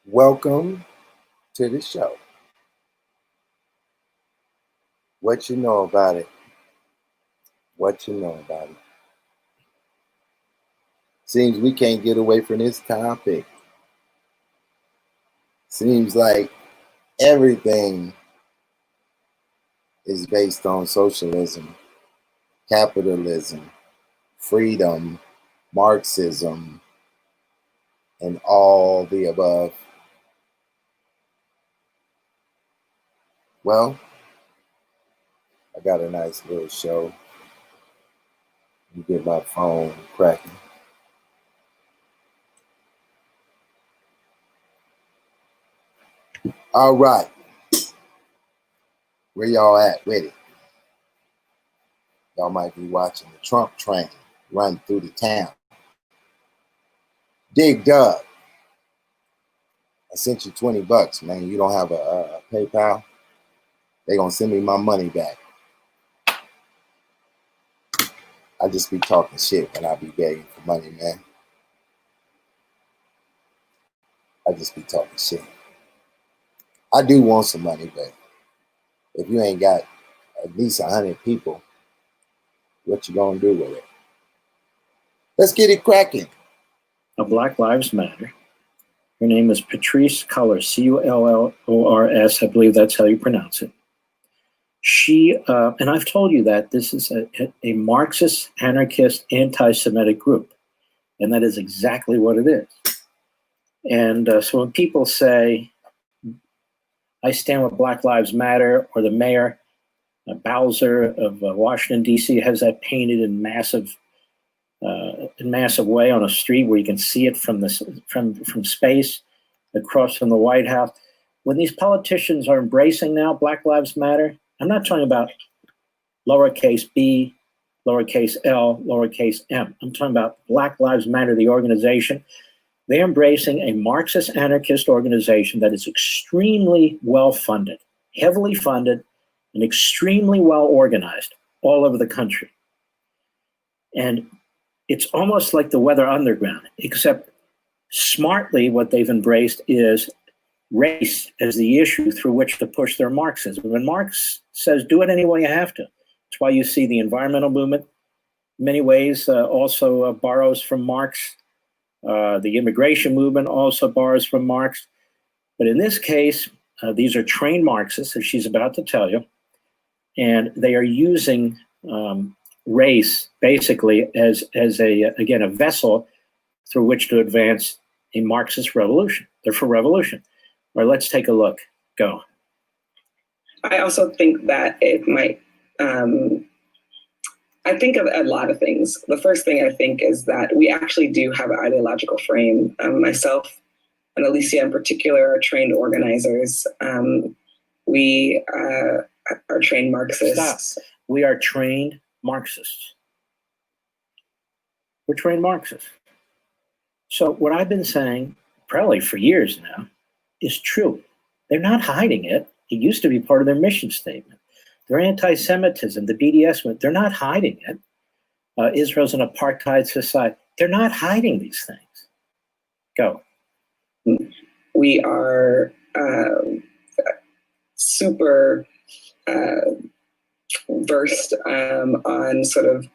Welcome to the show. What you know about it? What you know about it? Seems we can't get away from this topic. Seems like everything is based on socialism, capitalism, freedom, Marxism, and all the above. Well, I got a nice little show. Let me get my phone cracking. All right. Where y'all at with it? Y'all might be watching the Trump train run through the town. Dig Dug, I sent you $20, man. You don't have a PayPal? They gonna send me my money back. I just be talking shit when I be begging for money, man. I just be talking shit. I do want some money, but if you ain't got at least 100 people, what you gonna do with it? Let's get it cracking. Black Lives Matter. Her name is Patrisse Cullors, Cullors. I believe that's how you pronounce it. She, and I've told you that this is a Marxist, anarchist, anti-Semitic group. And that is exactly what it is. And so when people say, I stand with Black Lives Matter, or the mayor, Bowser of Washington, D.C. has that painted in massive way on a street where you can see it from space across from the White House. When these politicians are embracing now Black Lives Matter, I'm not talking about lowercase b, lowercase l, lowercase m. I'm talking about Black Lives Matter, the organization. They're embracing a Marxist anarchist organization that is extremely well funded, heavily funded, and extremely well organized all over the country. And it's almost like the Weather Underground, except smartly what they've embraced is race as the issue through which to push their Marxism. When Marx says, do it any way you have to. That's why you see the environmental movement in many ways also borrows from Marx. The immigration movement also borrows from Marx. But in this case, these are trained Marxists, as she's about to tell you, and they are using race basically as a vessel through which to advance a Marxist revolution. They're for revolution. All right, let's take a look. Go. I also think that it might, I think of a lot of things. The first thing I think is that we actually do have an ideological frame. Myself and Alicia in particular are trained organizers. We are trained Marxists. Stop. We are trained Marxists. We're trained Marxists. So what I've been saying probably for years now is true. They're not hiding it. It used to be part of their mission statement. Their anti-Semitism, the BDS movement, they're not hiding it. Israel's an apartheid society. They're not hiding these things. Go. We are super versed on sort of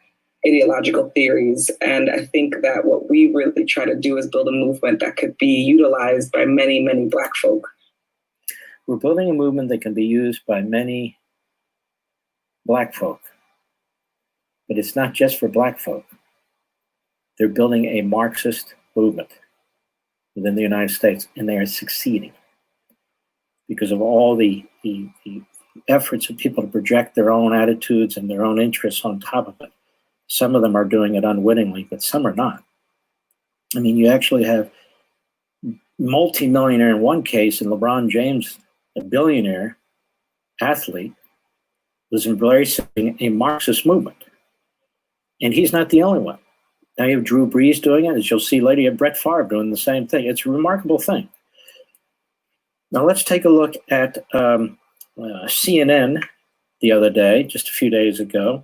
ideological theories. And I think that what we really try to do is build a movement that could be utilized by many, many Black folk. We're building a movement that can be used by many Black folk. But it's not just for Black folk. They're building a Marxist movement within the United States, and they are succeeding because of all the efforts of people to project their own attitudes and their own interests on top of it. Some of them are doing it unwittingly, but some are not. I mean, you actually have multi-millionaire in one case, and LeBron James, a billionaire athlete, was embracing a Marxist movement. And he's not the only one. Now you have Drew Brees doing it. As you'll see later, you have Brett Favre doing the same thing. It's a remarkable thing. Now let's take a look at CNN the other day, just a few days ago.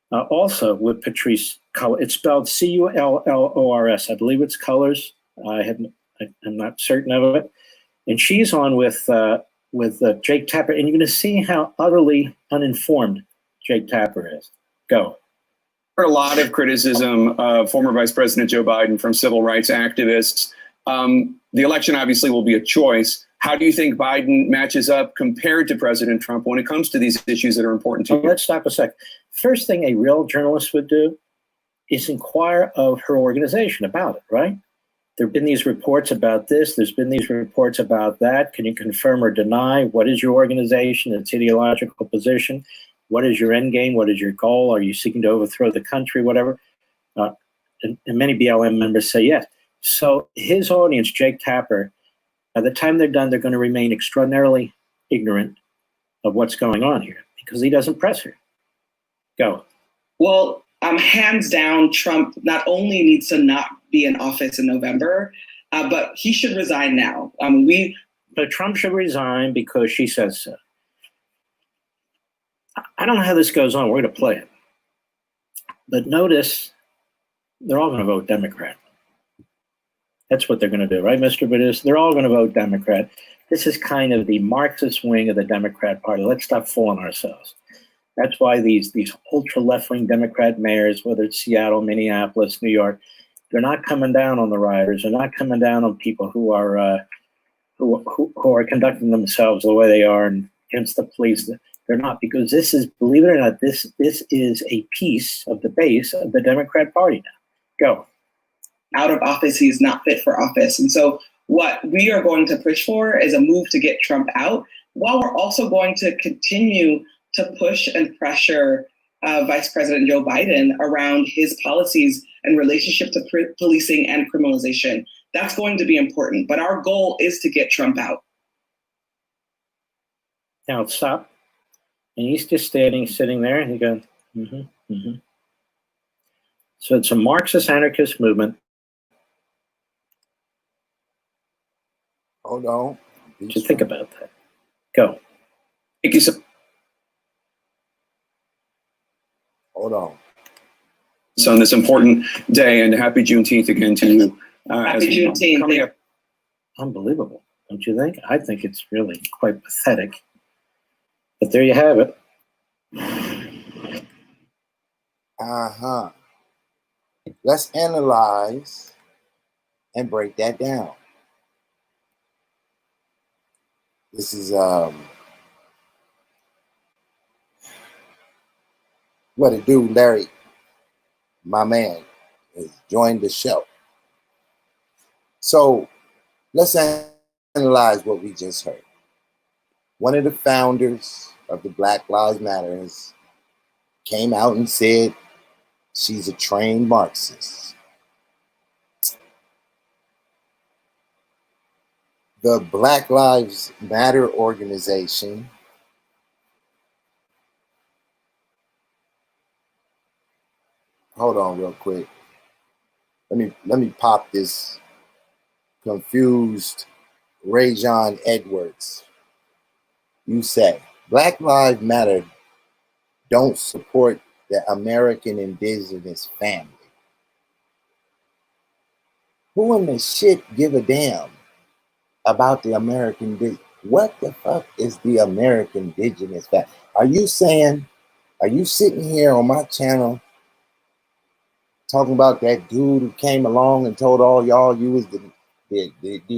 Also with Patrisse Cullors. It's spelled Cullors. I believe it's Cullors. I'm not certain of it. And she's on with Jake Tapper, and you're going to see how utterly uninformed Jake Tapper is. Go. Heard a lot of criticism of former Vice President Joe Biden from civil rights activists. The election obviously will be a choice. How do you think Biden matches up compared to President Trump when it comes to these issues that are important to you? Let's stop a sec. First thing a real journalist would do is inquire of her organization about it, right? There have been these reports about this. There's been these reports about that. Can you confirm or deny? What is your organization, its ideological position? What is your end game? What is your goal? Are you seeking to overthrow the country, whatever? And many BLM members say yes. So his audience, Jake Tapper, by the time they're done, they're going to remain extraordinarily ignorant of what's going on here because he doesn't press her. Go. Well, hands down, Trump not only needs to not be in office in November, but he should resign now. But Trump should resign because she says so. I don't know how this goes on. We're going to play it. But notice, they're all going to vote Democrat. That's what they're going to do, right, Mr. Badis? They're all going to vote Democrat. This is kind of the Marxist wing of the Democrat Party. Let's stop fooling ourselves. That's why these ultra left-wing Democrat mayors, whether it's Seattle, Minneapolis, New York, they're not coming down on the rioters. They're not coming down on people who are conducting themselves the way they are and against the police. They're not, because this is, believe it or not, this is a piece of the base of the Democrat Party now. Go. Out of office, he's not fit for office. And so what we are going to push for is a move to get Trump out, while we're also going to continue to push and pressure Vice President Joe Biden around his policies in relationship to policing and criminalization. That's going to be important. But our goal is to get Trump out. Now stop. And he's just sitting there, and he goes, So it's a Marxist anarchist movement. Hold on. Just think about that. Go. Thank you so. Hold on. So on this important day, and happy Juneteenth again to you. Happy Juneteenth. Coming up. Unbelievable, don't you think? I think it's really quite pathetic. But there you have it. Let's analyze and break that down. This is what it do, Larry, my man, has joined the show. So let's analyze what we just heard. One of the founders of the Black Lives Matter came out and said she's a trained Marxist. The Black Lives Matter organization hold on real quick. Let me pop this confused Rajon Edwards. You say Black Lives Matter don't support the American indigenous family. Who in the shit give a damn about the American? What the fuck is the American indigenous family? Are you sitting here on my channel talking about that dude who came along and told all y'all you was the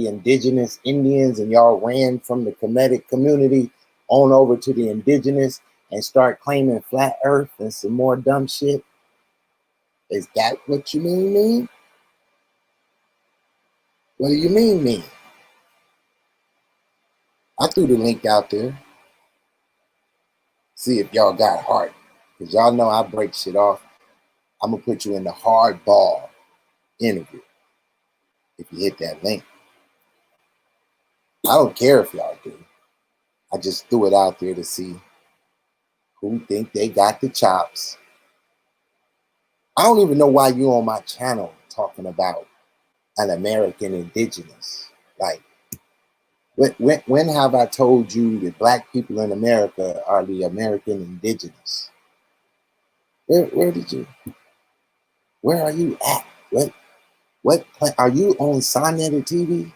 indigenous Indians and y'all ran from the Kemetic community on over to the indigenous and start claiming flat earth and some more dumb shit? Is that what you mean? What do you mean? I threw the link out there. See if y'all got heart. Because y'all know I break shit off. I'm going to put you in the hardball interview if you hit that link. I don't care if y'all do. I just threw it out there to see who think they got the chops. I don't even know why you on my channel talking about an American indigenous. Like, when have I told you that black people in America are the American indigenous? Where are you at? What are you on Sonetta TV?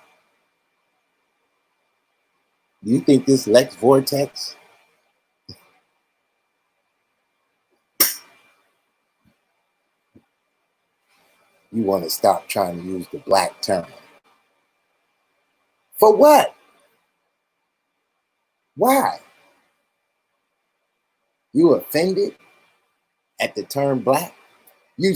Do you think this Lex Vortex? You want to stop trying to use the black term. For what? Why? You offended at the term black? You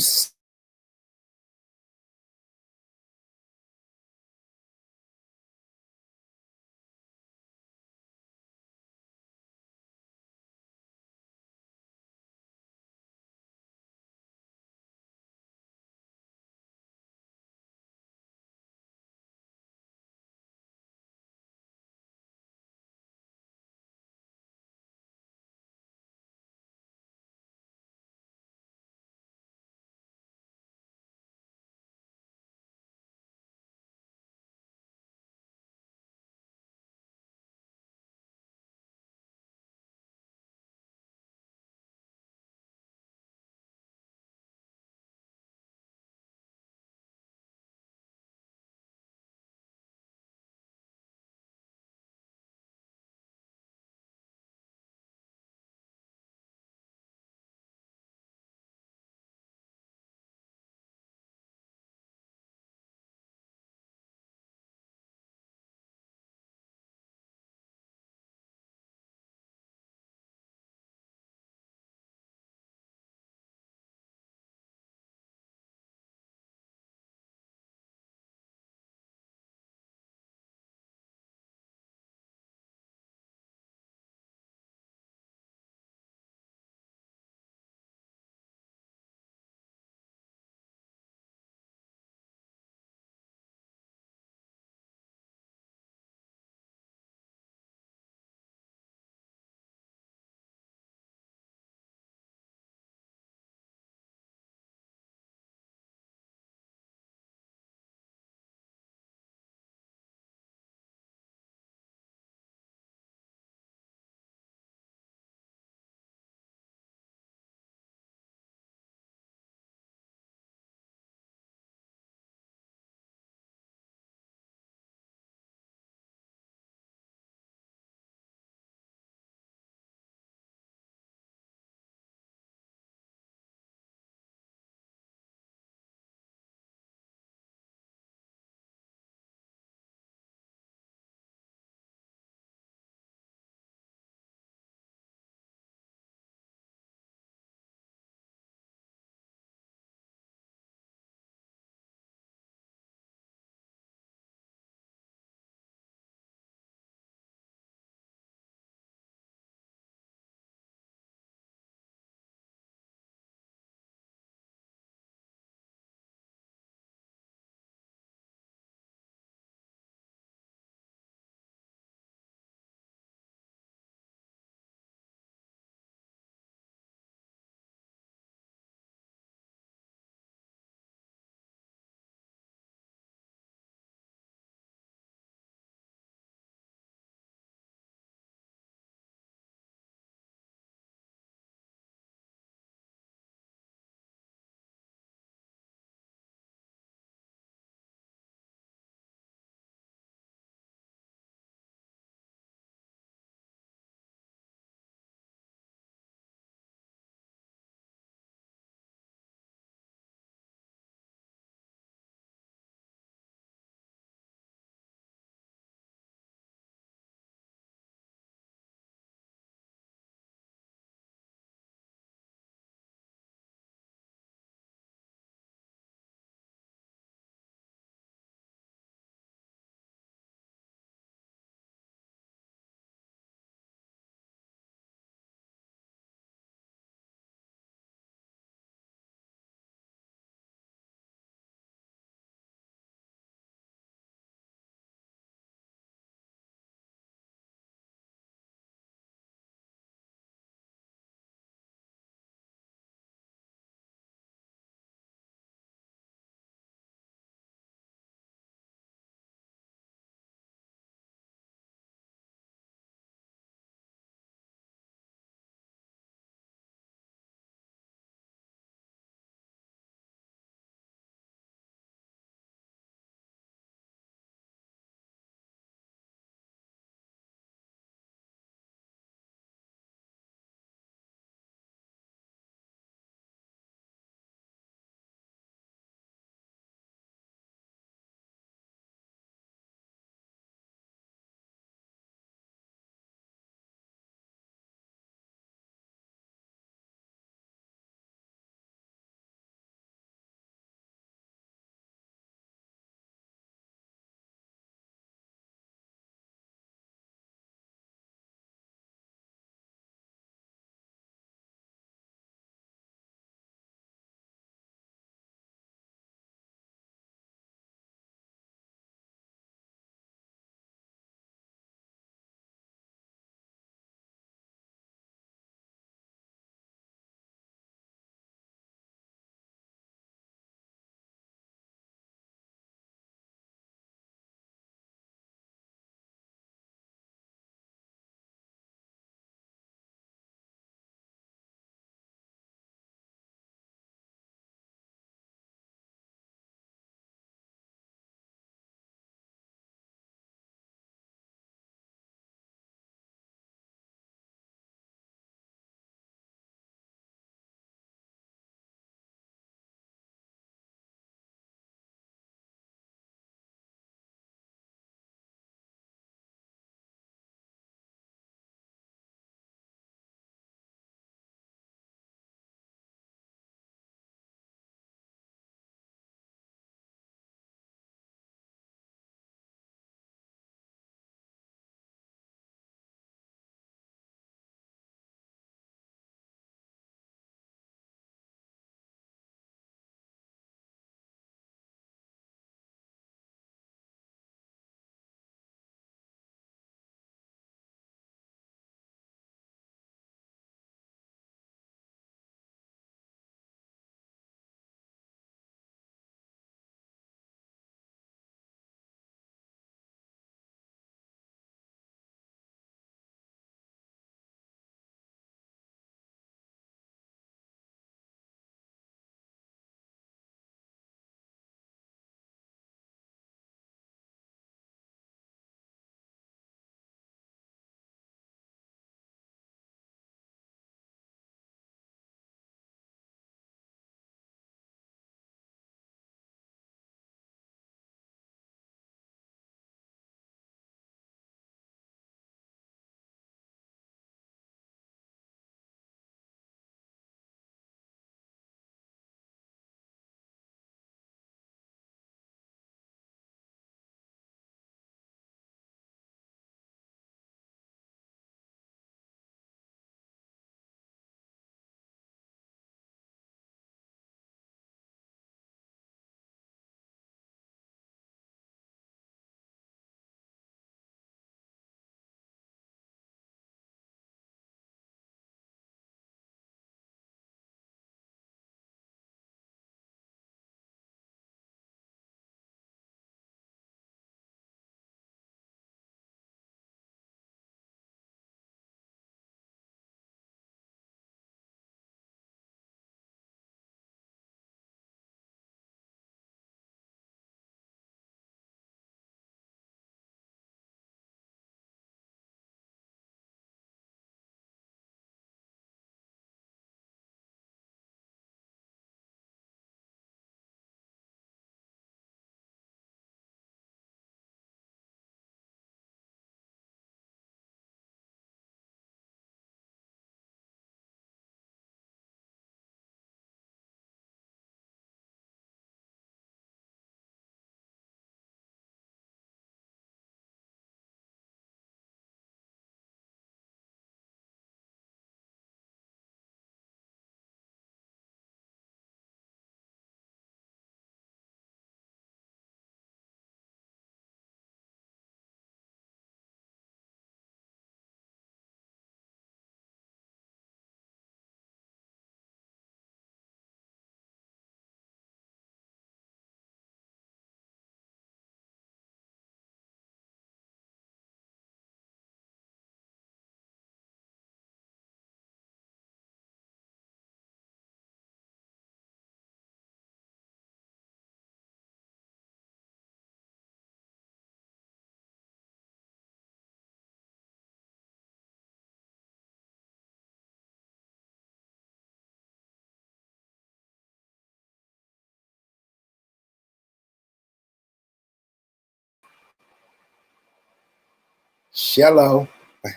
Shello.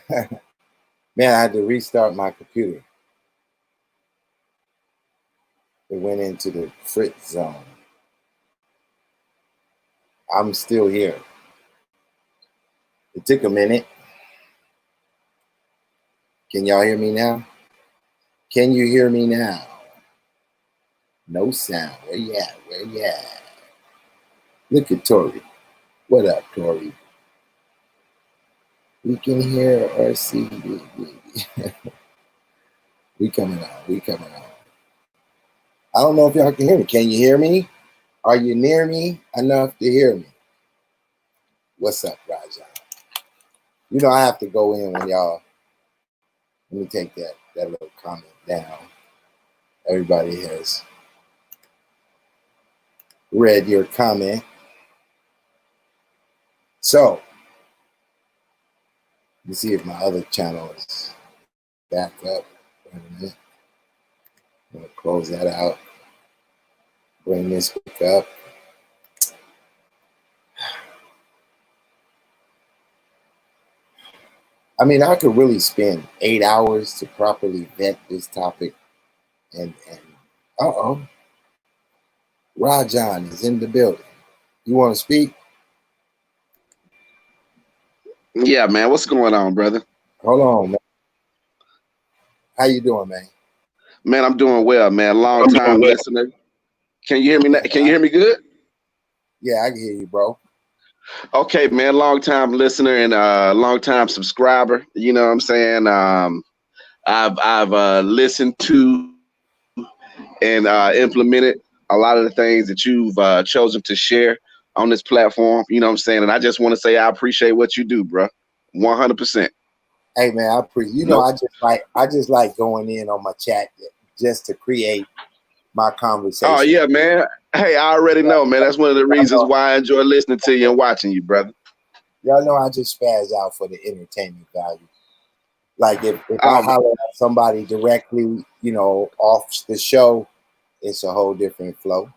Man, I had to restart my computer. It went into the fritz zone. I'm still here. It took a minute. Can y'all hear me now? Can you hear me now? No sound. Where you at? Where you at? Look at Tori. What up, Tori? We can hear or see. We coming on. We coming on. I don't know if y'all can hear me. Can you hear me? Are you near me enough to hear me? What's up, Raja? You know I have to go in when y'all. Let me take that little comment down. Everybody has read your comment. So, let me see if my other channel is back up. Wait a minute. I'm going to close that out. Bring this back up. I mean, I could really spend 8 hours to properly vet this topic. And Rajan is in the building. You want to speak? Yeah, man. What's going on, brother? Hold on, man. How you doing, man? Man, I'm doing well, man. Long time listener. Can you hear me? Can you hear me good? Yeah, I can hear you, bro. Okay, man. Long time listener and long time subscriber. You know what I'm saying? I've listened to and implemented a lot of the things that you've chosen to share on this platform. You know what I'm saying? And I just want to say I appreciate what you do, bro. 100%. Hey, man, I appreciate. You know, I just like going in on my chat just to create my conversation. Oh yeah, man. Hey, I already know, man. That's one of the reasons why I enjoy listening to you and watching you, brother. Y'all know I just spaz out for the entertainment value. Like if I holler at somebody directly, you know, off the show, it's a whole different flow.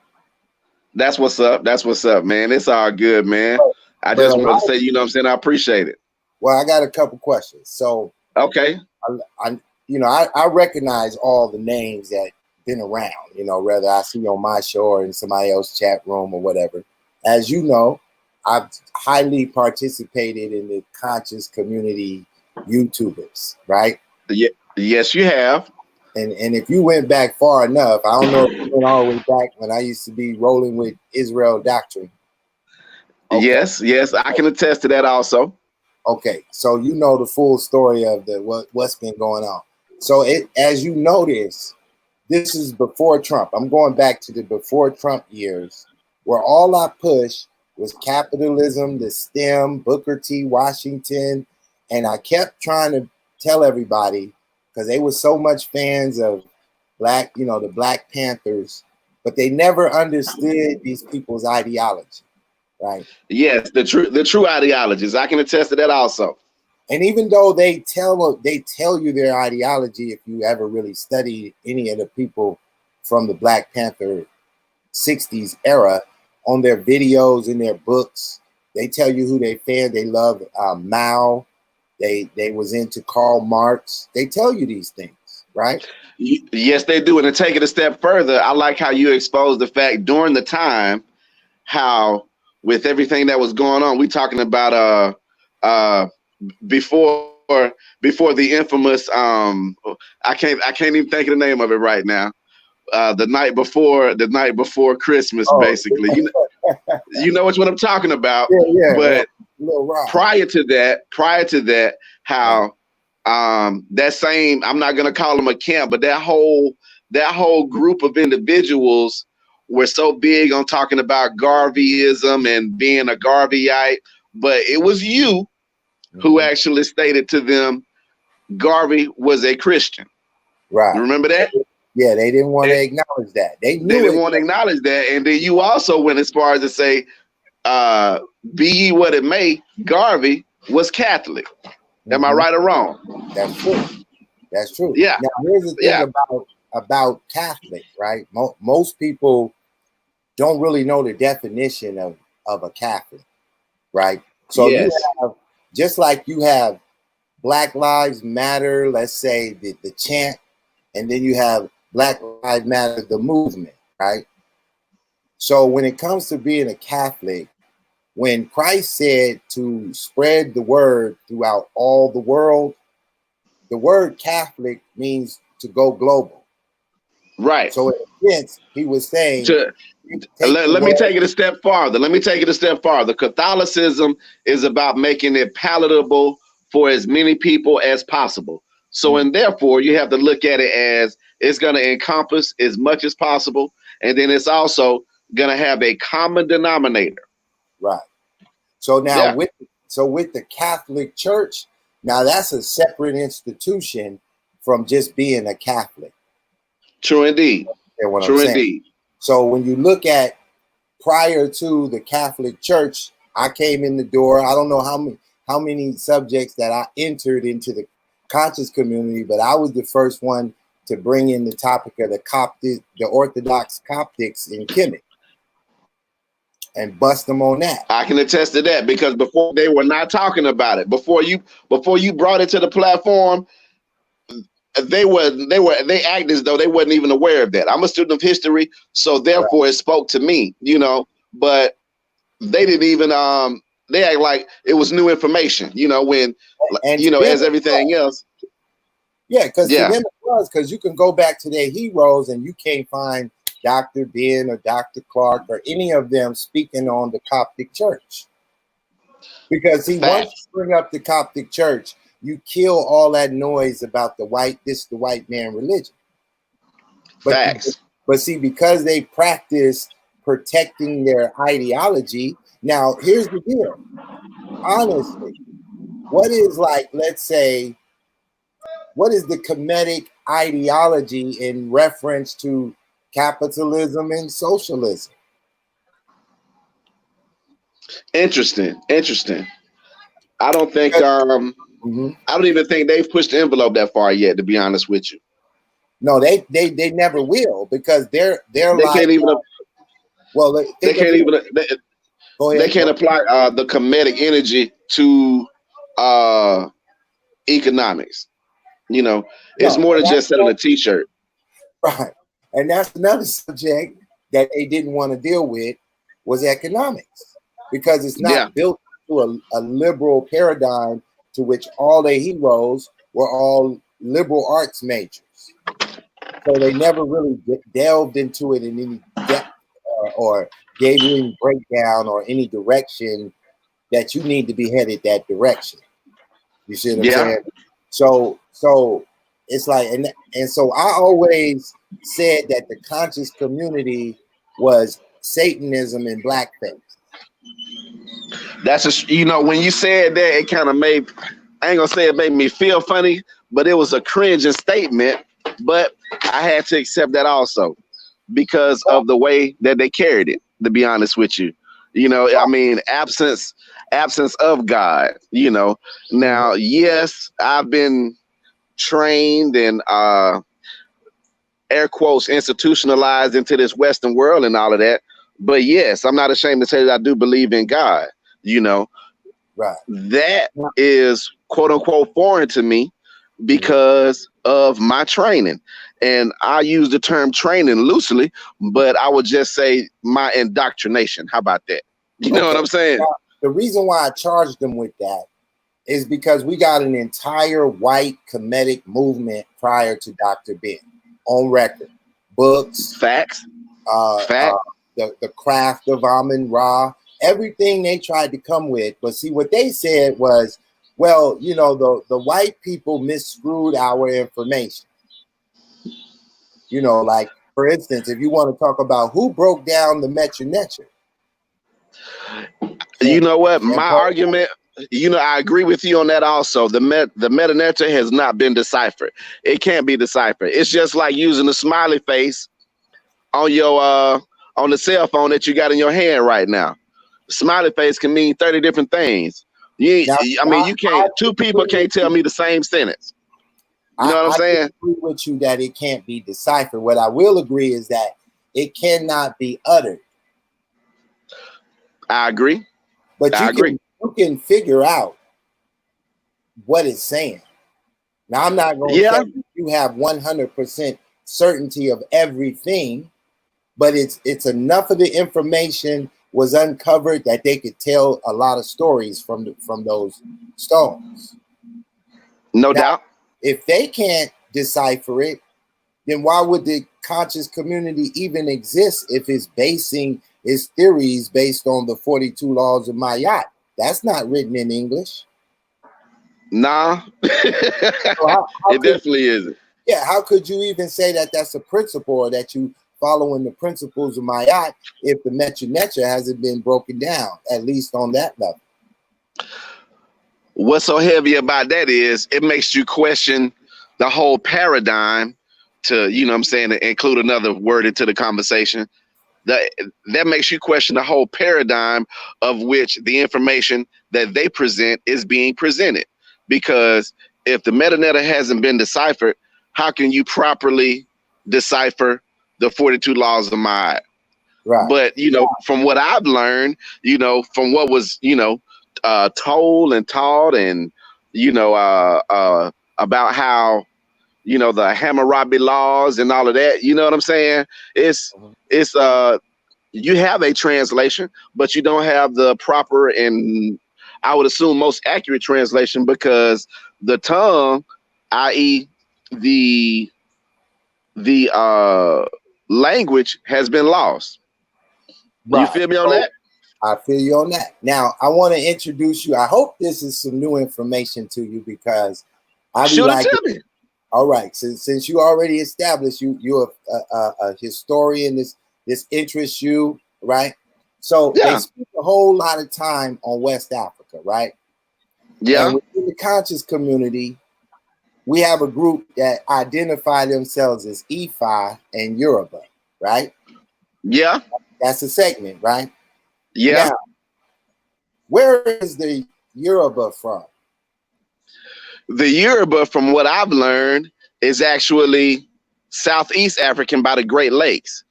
That's what's up. That's what's up, man. It's all good, man. I just wanted to say, you know what I'm saying? I appreciate it. Well, I got a couple questions. So, okay. I recognize all the names that been around, you know, whether I see on my show or in somebody else's chat room or whatever. As you know, I've highly participated in the conscious community YouTubers, right? Yeah, yes, you have. And if you went back far enough, I don't know if you went all the way back when I used to be rolling with Israel Doctrine. Okay. Yes, I can attest to that also. Okay, so you know the full story of what's been going on. So as you notice, this is before Trump. I'm going back to the before Trump years, where all I pushed was capitalism, the STEM, Booker T. Washington, and I kept trying to tell everybody, because they were so much fans of the Black Panthers, but they never understood these people's ideology, right? Yes, the true ideologies. I can attest to that also. And even though they tell you their ideology, if you ever really study any of the people from the Black Panther 60s era, on their videos, in their books, they tell you who they fan. They love Mao. They was into Karl Marx. They tell you these things, right? Yes, they do. And to take it a step further, I like how you exposed the fact during the time how with everything that was going on, we talking about before the infamous I can't even think of the name of it right now. The night before Christmas, basically. You know which one I'm talking about. Yeah. But prior to that, how that same, I'm not gonna call them a camp, but that whole group of individuals were so big on talking about Garveyism and being a Garveyite, but it was you who actually stated to them Garvey was a Christian. Right. You remember that? Yeah, they didn't want to acknowledge that. They didn't want to acknowledge that. And then you also went as far as to say, be ye what it may, Garvey was Catholic. Am I right or wrong? That's true. That's true. Yeah. Now, here's the thing about Catholic, right? Most people don't really know the definition of a Catholic, right? So just like you have Black Lives Matter, let's say the chant, and then you have Black Lives Matter, the movement, right? So when it comes to being a Catholic, when Christ said to spread the word throughout all the world, the word Catholic means to go global. Right. So in a sense, he was saying, let me take it a step farther. Catholicism is about making it palatable for as many people as possible. So, and therefore, you have to look at it as it's going to encompass as much as possible. And then it's also going to have a common denominator. Right. So now with the Catholic Church, now that's a separate institution from just being a Catholic. True indeed. True indeed. So when you look at prior to the Catholic Church, I came in the door. I don't know how many subjects that I entered into the conscious community, but I was the first one to bring in the topic of the Orthodox Coptics in Kemet and bust them on that. I can attest to that, because before they were not talking about it. Before you brought it to the platform, they act as though they wasn't even aware of that. I'm a student of history, so therefore it spoke to me, but they didn't even they act like it was new information, when as everything else. Yeah, because to them it was, because you can go back to their heroes and you can't find Dr. Ben or Dr. Clark or any of them speaking on the Coptic Church. Because once you bring up the Coptic Church, you kill all that noise about the white man religion. But see, because they practice protecting their ideology. Now, here's the deal. Honestly, what is the Kemetic ideology in reference to capitalism and socialism? Interesting. I don't think I don't even think they've pushed the envelope that far yet, to be honest with you. No, they never will, because they're they can't even they can't apply the Kemetic energy to economics. It's more than just selling a t-shirt. Right. And that's another subject that they didn't want to deal with, was economics, because it's not built to a liberal paradigm to which all their heroes were all liberal arts majors. So they never really delved into it in any depth or gave you any breakdown or any direction that you need to be headed that direction. You see what I'm saying? So it's like, and so I always said that the conscious community was Satanism and blackface. That's when you said that, it kind of made, I ain't gonna say it made me feel funny, but it was a cringing statement. But I had to accept that also, because of the way that they carried it, to be honest with you. I mean, absence of God, Now, yes, I've been trained and air quotes institutionalized into this Western world and all of that. But yes, I'm not ashamed to say that I do believe in God, Right. That is quote unquote foreign to me because of my training. And I use the term training loosely, but I would just say my indoctrination. How about that? You know what I'm saying? Now, the reason why I charged them with that is because we got an entire white Kemetic movement prior to Dr. Ben on record. Books, facts, the craft of Amun Ra, everything they tried to come with. But see, what they said was, well, the white people misscrewed our information. Like, for instance, if you want to talk about who broke down the Metra Netra. You know what? My argument, I agree with you on that also. The Meta Netra has not been deciphered. It can't be deciphered. It's just like using a smiley face on your on the cell phone that you got in your hand right now. Smiley face can mean 30 different things. You can't. Two people can't tell me the same sentence. You know what I'm saying? I agree with you that it can't be deciphered. What I will agree is that it cannot be uttered. I agree. But you can figure out what it's saying. Now, I'm not going to say you have 100% certainty of everything, but it's enough of the information was uncovered that they could tell a lot of stories from those stones. No doubt. If they can't decipher it, then why would the conscious community even exist if it's basing its theories based on the 42 laws of Mayat? That's not written in English. Nah, So it definitely isn't. Yeah, how could you even say that that's a principle or that you following the principles of Mayat if the Mecha Necha hasn't been broken down, at least on that level? What's so heavy about that is it makes you question the whole paradigm to, you know what I'm saying, to include another word into the conversation. That makes you question the whole paradigm of which the information that they present is being presented. Because if the metadata hasn't been deciphered, how can you properly decipher the 42 laws of Ma'at? Right. But, you know, from what I've learned, you know, from what was, you know, told and taught and, you know, about how, you know, the Hammurabi laws and all of that, you know what I'm saying? It's you have a translation, but you don't have the proper and I would assume most accurate translation because the tongue, i.e. the language has been lost. Right. You feel me on that? I feel you on that. Now, I want to introduce you. I hope this is some new information to you because I be like, all right, since you already established you're a historian, this interests you, right? So they spend a whole lot of time on West Africa, right? Yeah. And within the conscious community, we have a group that identify themselves as Ifa and Yoruba, right? Yeah. That's a segment, right? Yeah. Now, where is the Yoruba from? The Yoruba, from what I've learned, is actually Southeast African by the Great Lakes.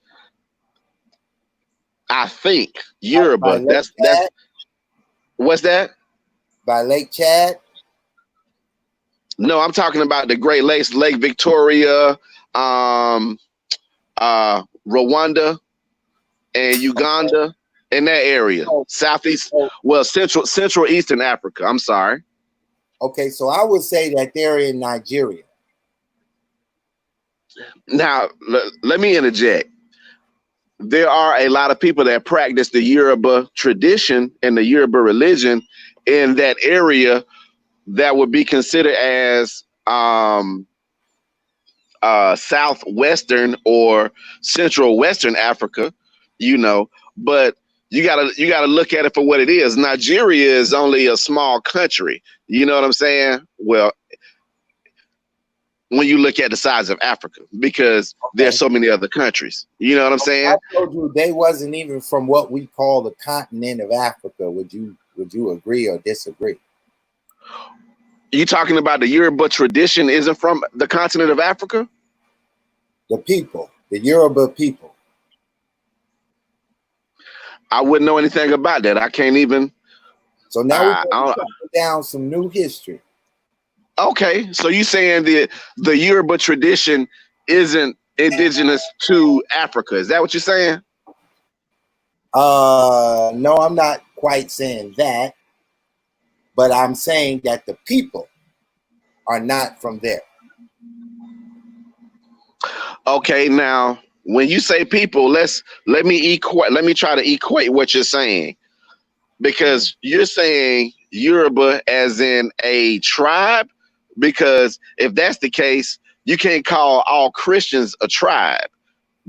I think Yoruba. That's what's that? By Lake Chad? No, I'm talking about the Great Lakes, Lake Victoria, Rwanda, and Uganda, in that area. Southeast, well, Central Eastern Africa. I'm sorry. Okay, so I would say that they're in Nigeria. Now, let me interject. There are a lot of people that practice the Yoruba tradition and the Yoruba religion in that area that would be considered as southwestern or central western Africa, you know, but you gotta look at it for what it is. Nigeria is only a small country. You know what I'm saying? Well, when you look at the size of Africa, because there's so many other countries. You know what I'm saying? I told you they wasn't even from what we call the continent of Africa. Would you agree or disagree? You talking about the Yoruba tradition isn't from the continent of Africa? The people, the Yoruba people. I wouldn't know anything about that. I can't even. So now we're going down some new history. Okay, so you saying the Yoruba tradition isn't indigenous to Africa? Is that what you're saying? No, I'm not quite saying that, but I'm saying that the people are not from there. Okay, now when you say people, let me try to equate what you're saying, because you're saying Yoruba as in a tribe. Because if that's the case, you can't call all Christians a tribe,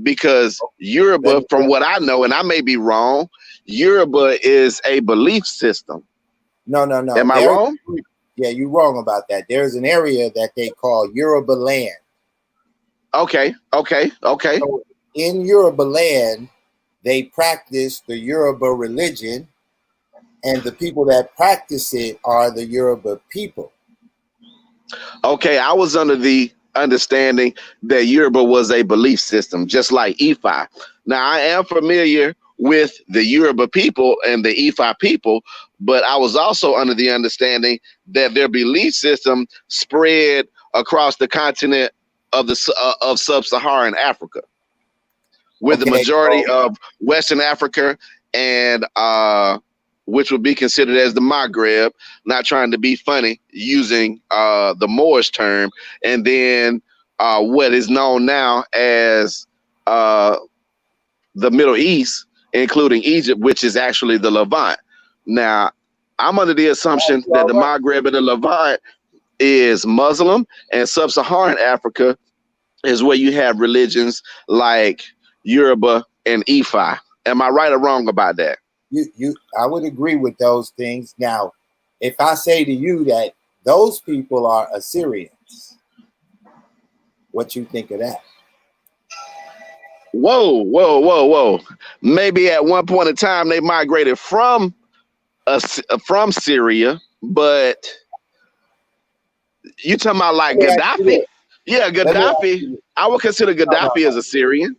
because Yoruba, from what I know, and I may be wrong, Yoruba is a belief system. No. Am I wrong? Yeah, you're wrong about that. There's an area that they call Yoruba land. Okay. So in Yoruba land, they practice the Yoruba religion, and the people that practice it are the Yoruba people. Okay, I was under the understanding that Yoruba was a belief system, just like Ifa. Now, I am familiar with the Yoruba people and the Ifa people, but I was also under the understanding that their belief system spread across the continent of of sub-Saharan Africa, with the majority of Western Africa and which would be considered as the Maghreb, not trying to be funny, using the Moorish term, and then what is known now as the Middle East, including Egypt, which is actually the Levant. Now, I'm under the assumption that the Maghreb and the Levant is Muslim, and sub-Saharan Africa is where you have religions like Yoruba and Ifa. Am I right or wrong about that? I would agree with those things. Now, if I say to you that those people are Assyrians, what you think of that? Whoa. Maybe at one point in time they migrated from Syria, but you talking about like Gaddafi? Yeah, Gaddafi. I would consider Gaddafi as a Syrian.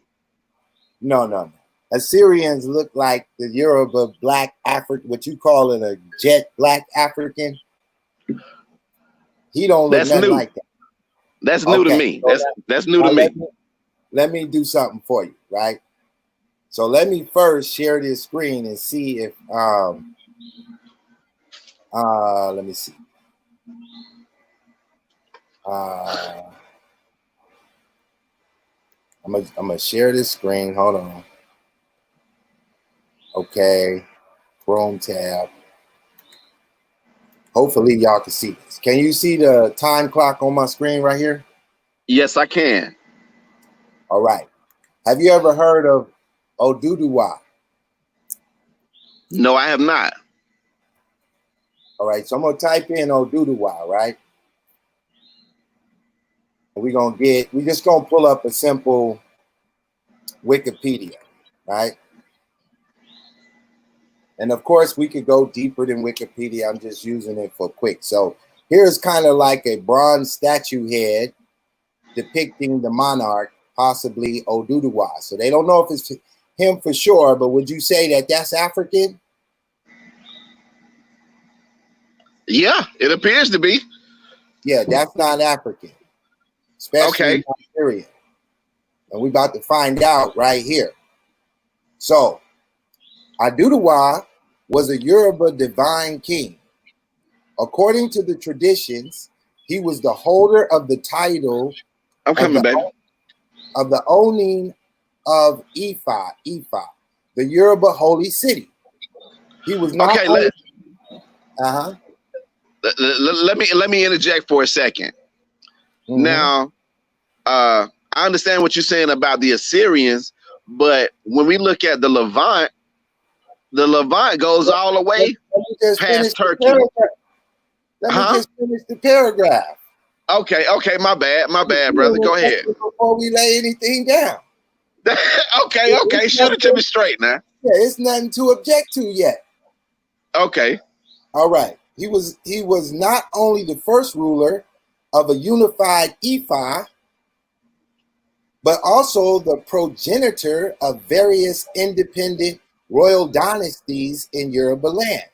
No. Assyrians look like the Yoruba black African, what you call it, a jet black African. He don't look nothing like that. That's new to me. That's new to me. Let me do something for you, right? So let me first share this screen and see if let me see. I'm gonna share this screen. Hold on. Okay, Chrome tab. Hopefully y'all can see this. Can you see the time clock on my screen right here? Yes, I can. All right. Have you ever heard of Oduduwa? No, I have not. All right, so I'm gonna type in Oduduwa, right? We're just gonna pull up a simple Wikipedia, right? And of course, we could go deeper than Wikipedia. I'm just using it for quick. So here's kind of like a bronze statue head depicting the monarch, possibly Oduduwa. So they don't know if it's him for sure, but would you say that that's African? Yeah, it appears to be. Yeah, that's not African, especially Nigerian. And we're about to find out right here. So Oduduwa was a Yoruba divine king. According to the traditions, he was the holder of the title of the owning of Ifa, the Yoruba holy city. He was not Let me interject for a second. Mm-hmm. Now, I understand what you're saying about the Assyrians, but when we look at the Levant goes all the way past Turkey. Let me just finish the paragraph. Okay, my bad, brother. Go ahead. Before we lay anything down. okay, shoot it to me straight now. Yeah, it's nothing to object to yet. Okay. All right. He was not only the first ruler of a unified Ifa, but also the progenitor of various independent royal dynasties in Yoruba land,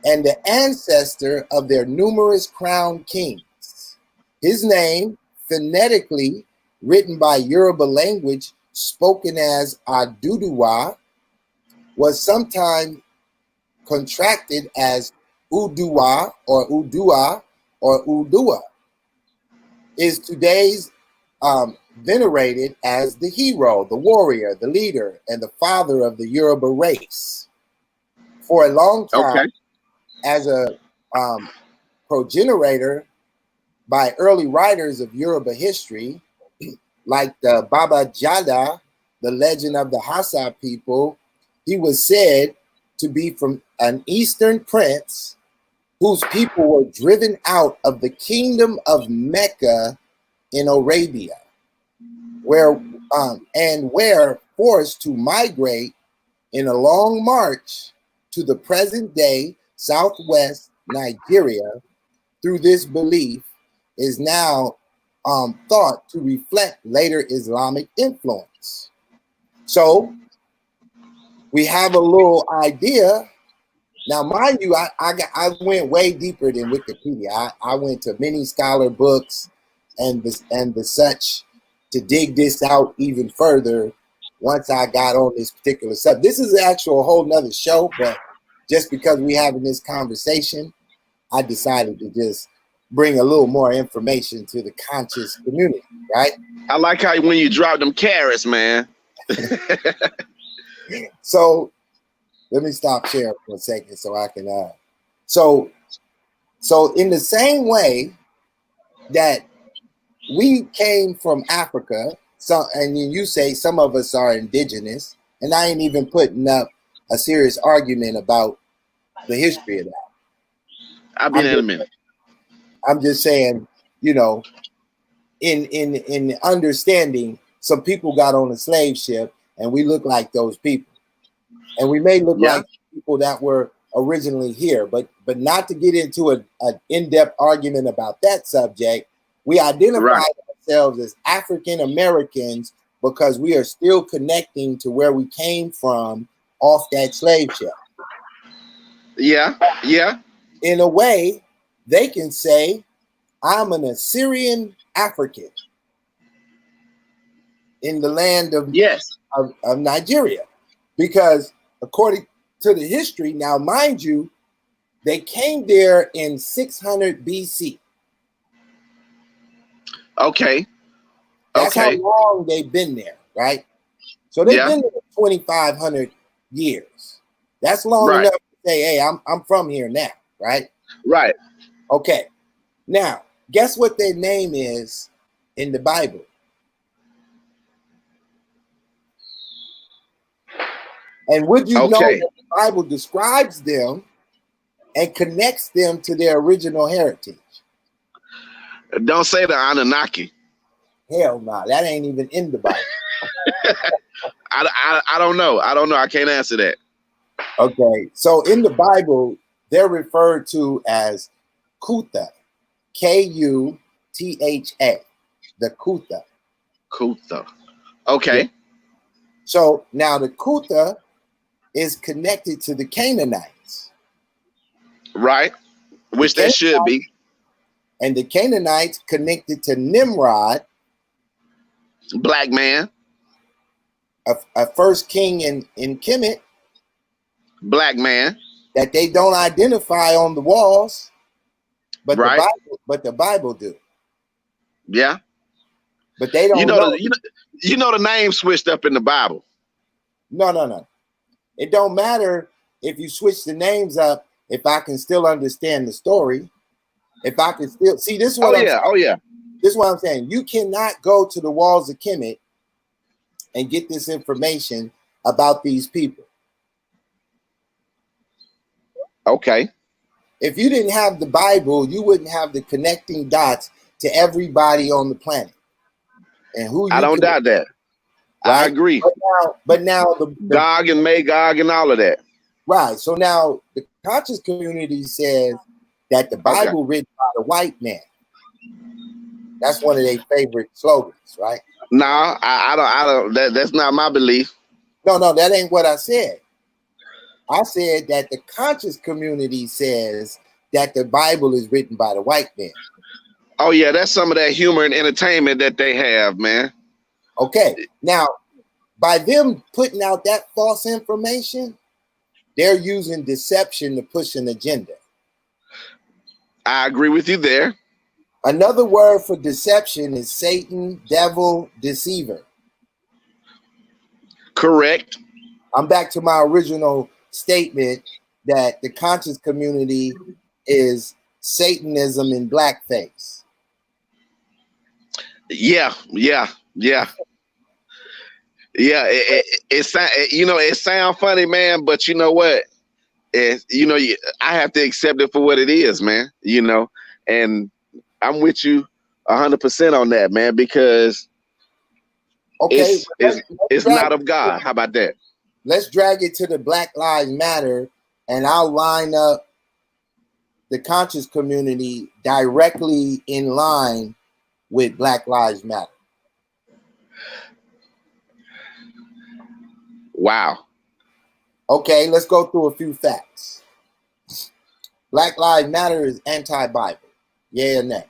and the ancestor of their numerous crowned kings. His name, phonetically written by Yoruba language, spoken as Oduduwa, was sometimes contracted as Uduwa or Udua or Udua, is today's venerated as the hero, the warrior, the leader, and the father of the Yoruba race. For a long time, as a progenitor by early writers of Yoruba history, like the Baba Jada, the legend of the Hausa people, he was said to be from an eastern prince whose people were driven out of the kingdom of Mecca in Arabia, where forced to migrate in a long march to the present day southwest Nigeria. Through this belief is now thought to reflect later Islamic influence. So we have a little idea. Now, mind you, I went way deeper than Wikipedia. I went to many scholar books and the such to dig this out even further once I got on this particular subject. This is actually a whole nother show, but just because we having this conversation, I decided to just bring a little more information to the conscious community, right? I like how when you drop them carrots, man. So let me stop sharing for a second so I can so in the same way that we came from Africa, and you say some of us are indigenous, and I ain't even putting up a serious argument about the history of that. I'll be there in a minute. I'm just saying, you know, in understanding, some people got on a slave ship and we look like those people. And we may look like people that were originally here, but not to get into an in-depth argument about that subject. We identify ourselves as African Americans because we are still connecting to where we came from off that slave ship. Yeah. In a way, they can say, I'm an Assyrian African in the land of Nigeria. Because according to the history, now mind you, they came there in 600 BC. Okay. That's how long they've been there, right? So they've been there 2,500 years. That's long enough to say, hey, I'm from here now, right? Right. Okay. Now, guess what their name is in the Bible? And would you know that the Bible describes them and connects them to their original heritage? Don't say the Anunnaki. Hell no, that ain't even in the Bible. I don't know. I can't answer that. Okay, so in the Bible, they're referred to as Kutha, Kutha, the Kutha. Kutha. Okay. Yeah. So now the Kutha is connected to the Canaanites. Right. Which they should be. And the Canaanites connected to Nimrod. Black man. A first king in Kemet. Black man. That they don't identify on the walls. But the Bible do. Yeah. But they don't know. You know the name switched up in the Bible. No. It don't matter if you switch the names up if I can still understand the story. If I can still see this is what I'm saying. This is what I'm saying. You cannot go to the walls of Kemet and get this information about these people. Okay. If you didn't have the Bible, you wouldn't have the connecting dots to everybody on the planet. And who I don't doubt that. Right? I agree. But now the Gog and Magog and all of that. Right. So now the conscious community says that the Bible written by the white man. That's one of their favorite slogans, right? No, I don't. That's not my belief. No, that ain't what I said. I said that the conscious community says that the Bible is written by the white man. Oh yeah, that's some of that humor and entertainment that they have, man. Okay, now by them putting out that false information, they're using deception to push an agenda. I agree with you there. Another word for deception is Satan, devil, deceiver. Correct. I'm back to my original statement that the conscious community is Satanism in blackface. Yeah. It sounds funny, man, but you know what? I have to accept it for what it is, man. And I'm with you 100% on that, man, because it's not of God. How about that? Let's drag it to the Black Lives Matter, and I'll line up the conscious community directly in line with Black Lives Matter. Wow. Okay, let's go through a few facts. Black Lives Matter is anti-Bible. Yeah or nay?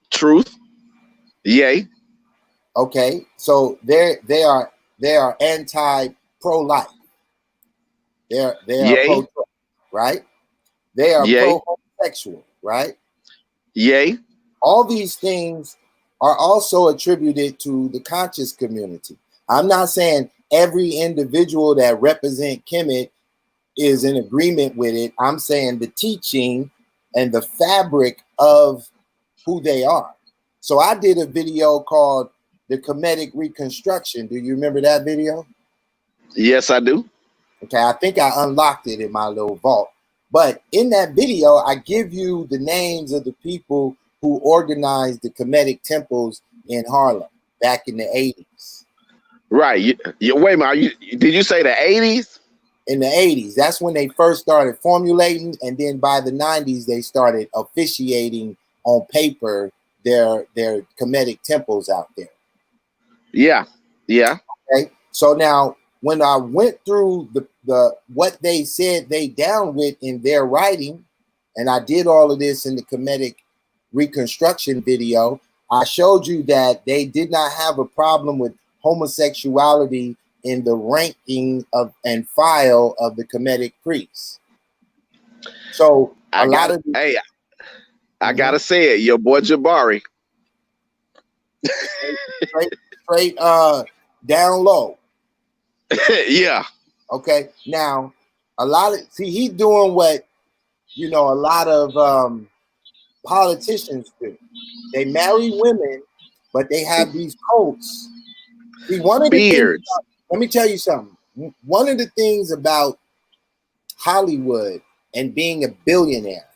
Truth. Yay. Okay, so they are anti-pro-life. They are Yay. pro-choice, right? They are Yay. pro-homosexual, right? Yay. All these things are also attributed to the conscious community. I'm not saying every individual that represent Kemet is in agreement with it. I'm saying the teaching and the fabric of who they are. So I did a video called The Kemetic Reconstruction. Do you remember that video? Yes, I do. Okay, I think I unlocked it in my little vault. But in that video, I give you the names of the people who organized the Kemetic temples in Harlem back in the 80s. Right. Wait a minute. Did you say the 80s? In the 80s, that's when they first started formulating, and then by the 90s, they started officiating on paper their Kemetic temples out there. Yeah. Yeah. Okay. So now, when I went through the what they said they down with in their writing, and I did all of this in the Kemetic Reconstruction video, I showed you that they did not have a problem with homosexuality in the ranking of and file of the Kemetic priests. So I gotta say it, your boy Jabari. straight down low. Yeah. Okay. Now he's doing what a lot of politicians do. They marry women, but they have these cults. See, one of the beards. Let me tell you something. One of the things about Hollywood and being a billionaire,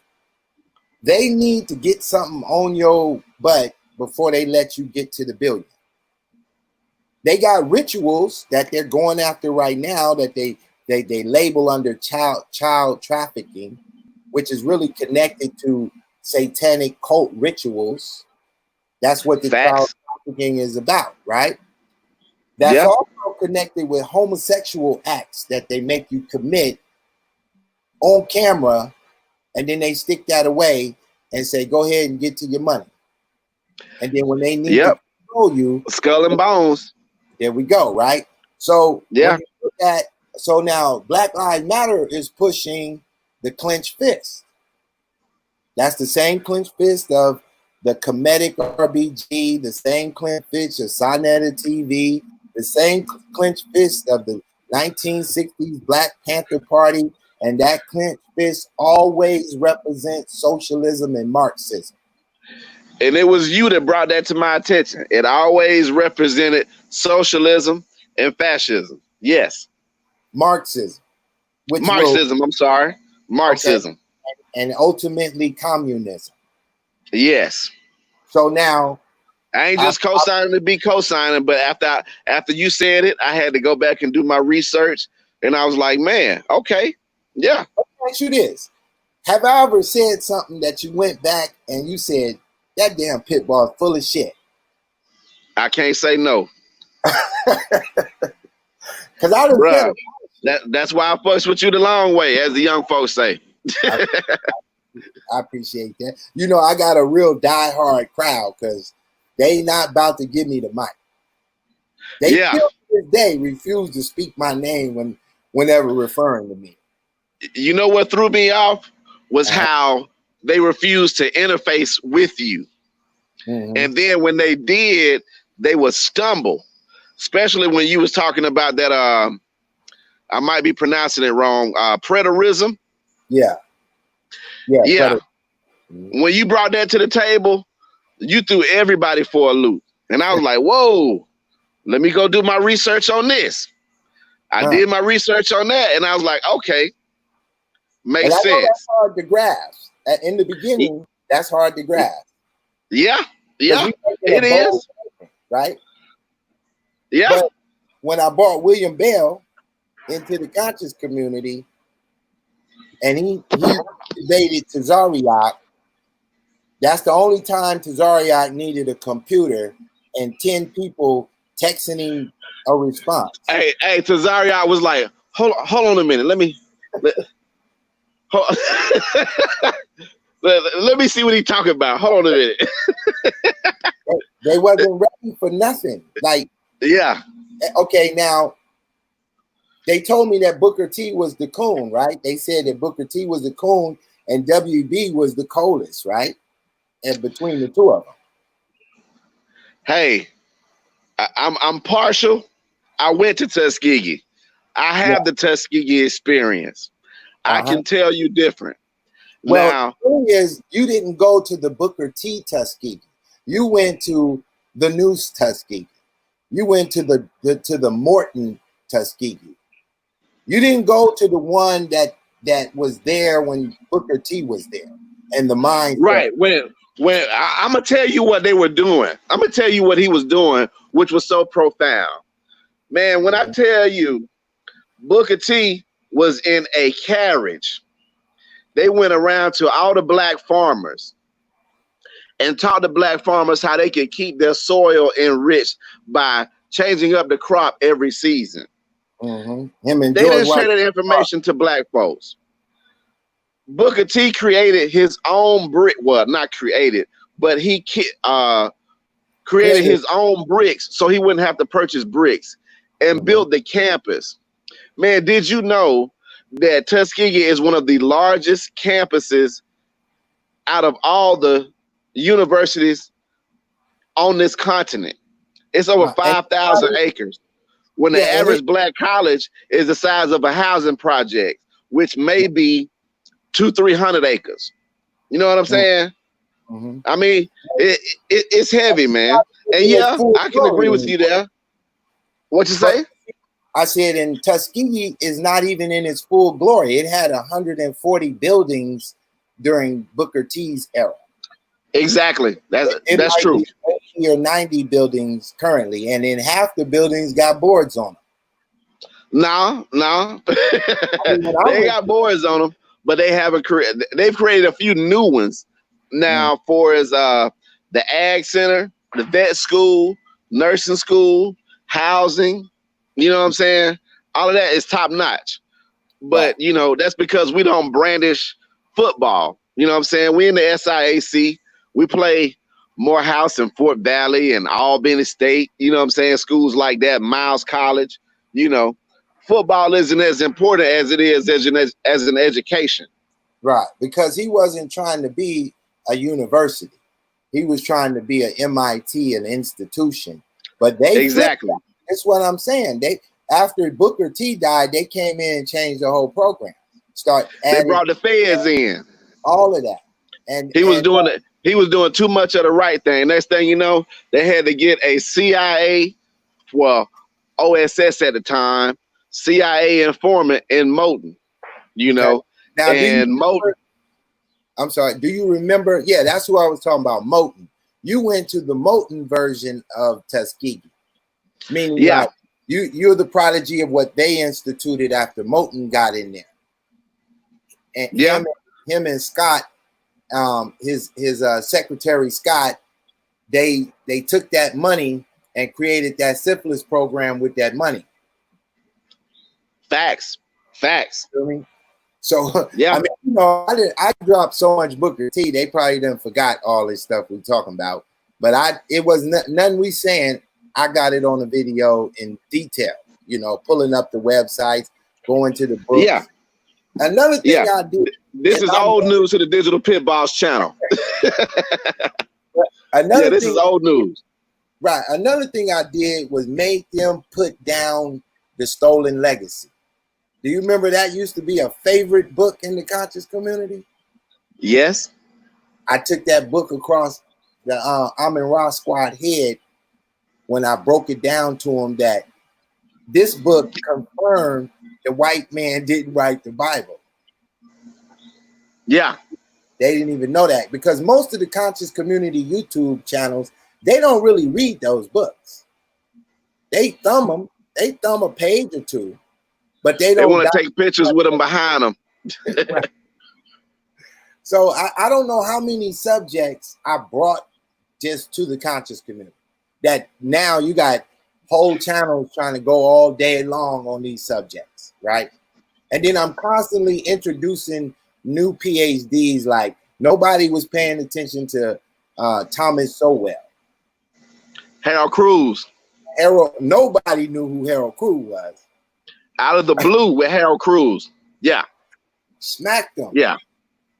they need to get something on your butt before they let you get to the billion. They got rituals that they're going after right now that they label under child trafficking, which is really connected to satanic cult rituals. That's what the child trafficking is about, right? That's also connected with homosexual acts that they make you commit on camera, and then they stick that away and say, go ahead and get to your money. And then when they need to control you, skull and bones. There we go, right? So when you look at, so now Black Lives Matter is pushing the clenched fist. That's the same clenched fist of the Kemetic RBG, the same clenched fist of Sonetta TV, the same clenched fist of the 1960s Black Panther Party, and that clenched fist always represents socialism and Marxism. And it was you that brought that to my attention. It always represented socialism and fascism. Yes. Marxism. I'm sorry. Marxism. Okay. And ultimately communism. Yes. So now I ain't just co-signing to be co-signing, but after you said it, I had to go back and do my research, and I was like, man, okay, yeah. Let me ask you this: have I ever said something that you went back and you said that damn Pitbull is full of shit? I can't say no. Because I done said that's why I fucks with you the long way, as the young folks say. I appreciate that. You know, I got a real diehard crowd because they not about to give me the mic. They still to this day refuse to speak my name whenever referring to me. You know what threw me off was how they refused to interface with you. Mm-hmm. And then when they did, they would stumble, especially when you was talking about that, I might be pronouncing it wrong, preterism. Yeah. Mm-hmm. When you brought that to the table, you threw everybody for a loop. And I was like, whoa, let me go do my research on this. I did my research on that, and I was like, okay, makes sense. That's hard to grasp. In the beginning, that's hard to grasp. Yeah, it is. Right? Yeah. But when I brought William Bell into the conscious community, and he debated Tazariak, that's the only time Tazariak needed a computer and 10 people texting him a response. Hey, Tazaria, I was like, hold on a minute. Let me see what he's talking about. Hold on a minute. They wasn't ready for nothing. Like, yeah. Okay, now they told me that Booker T was the coon, right? They said that Booker T was the coon and WB was the coolest, right? And between the two of them. Hey, I'm partial. I went to Tuskegee. I have the Tuskegee experience. I can tell you different. Well, now, the thing is, you didn't go to the Booker T Tuskegee. You went to the Noose Tuskegee. You went to the Morton Tuskegee. You didn't go to the one that was there when Booker T was there, and the mindset. Right. When I'm gonna tell you what they were doing. I'm gonna tell you what he was doing, which was so profound. Man, when I tell you Booker T was in a carriage, they went around to all the black farmers and taught the black farmers how they could keep their soil enriched by changing up the crop every season. Him and they George didn't share that information to black folks. Booker T created his own brick. Well, not created, but he created his own bricks so he wouldn't have to purchase bricks and built the campus. Man, did you know that Tuskegee is one of the largest campuses out of all the universities on this continent? It's over 5,000 acres. When the average black college is the size of a housing project, which may be 200-300 acres. You know what I'm saying? I mean, it's heavy, man. And yeah, I can agree with you there. What you say? I said, and Tuskegee is not even in its full glory. It had 140 buildings during Booker T's era. Exactly. That's true. 80 or 90 buildings currently, and then half the buildings got boards on them. No. They got boards on them, but they haven't created. They've created a few new ones now for as the Ag Center, the vet school, nursing school, housing. You know what I'm saying? All of that is top notch. But you know, that's because we don't brandish football. You know what I'm saying? We in the SIAC. We play Morehouse and Fort Valley and Albany State. You know what I'm saying? Schools like that, Miles College. You know, football isn't as important as it is as an education. Right, because he wasn't trying to be a university. He was trying to be an MIT, an institution. But they exactly. That's what I'm saying. They after Booker T died, they came in and changed the whole program. They brought the feds in. All of that. And he was doing it. He was doing too much of the right thing. Next thing you know, they had to get a CIA, well, OSS at the time, CIA informant in Moton. You know, now, and Moton. I'm sorry. Do you remember? Yeah, that's who I was talking about. Moton. You went to the Moton version of Tuskegee, meaning like you're the prodigy of what they instituted after Moton got in there. And him and Scott. His secretary Scott, they took that money and created that syphilis program with that money. Facts. So yeah, I mean, you know, I dropped so much Booker T. They probably done forgot all this stuff we're talking about. But it was none we saying. I got it on the video in detail. You know, pulling up the websites, going to the books. Yeah. Another thing I did. This is old news to the Digital Pit Boss channel. This is old news. Right. Another thing I did was make them put down The Stolen Legacy. Do you remember that used to be a favorite book in the conscious community? Yes. I took that book across the Amin Ra Squad head when I broke it down to him that this book confirmed the white man didn't write the Bible. Yeah. They didn't even know that because most of the conscious community YouTube channels, they don't really read those books. They thumb them. They thumb a page or two, but they don't. They want to take pictures with them behind them. So I don't know how many subjects I brought just to the conscious community that now you got whole channels trying to go all day long on these subjects, right? And then I'm constantly introducing new PhDs. Like nobody was paying attention to Thomas Sowell. Harold Cruz. Nobody knew who Harold Cruz was. Out of the blue with Harold Cruz. Yeah. Smacked him. Yeah.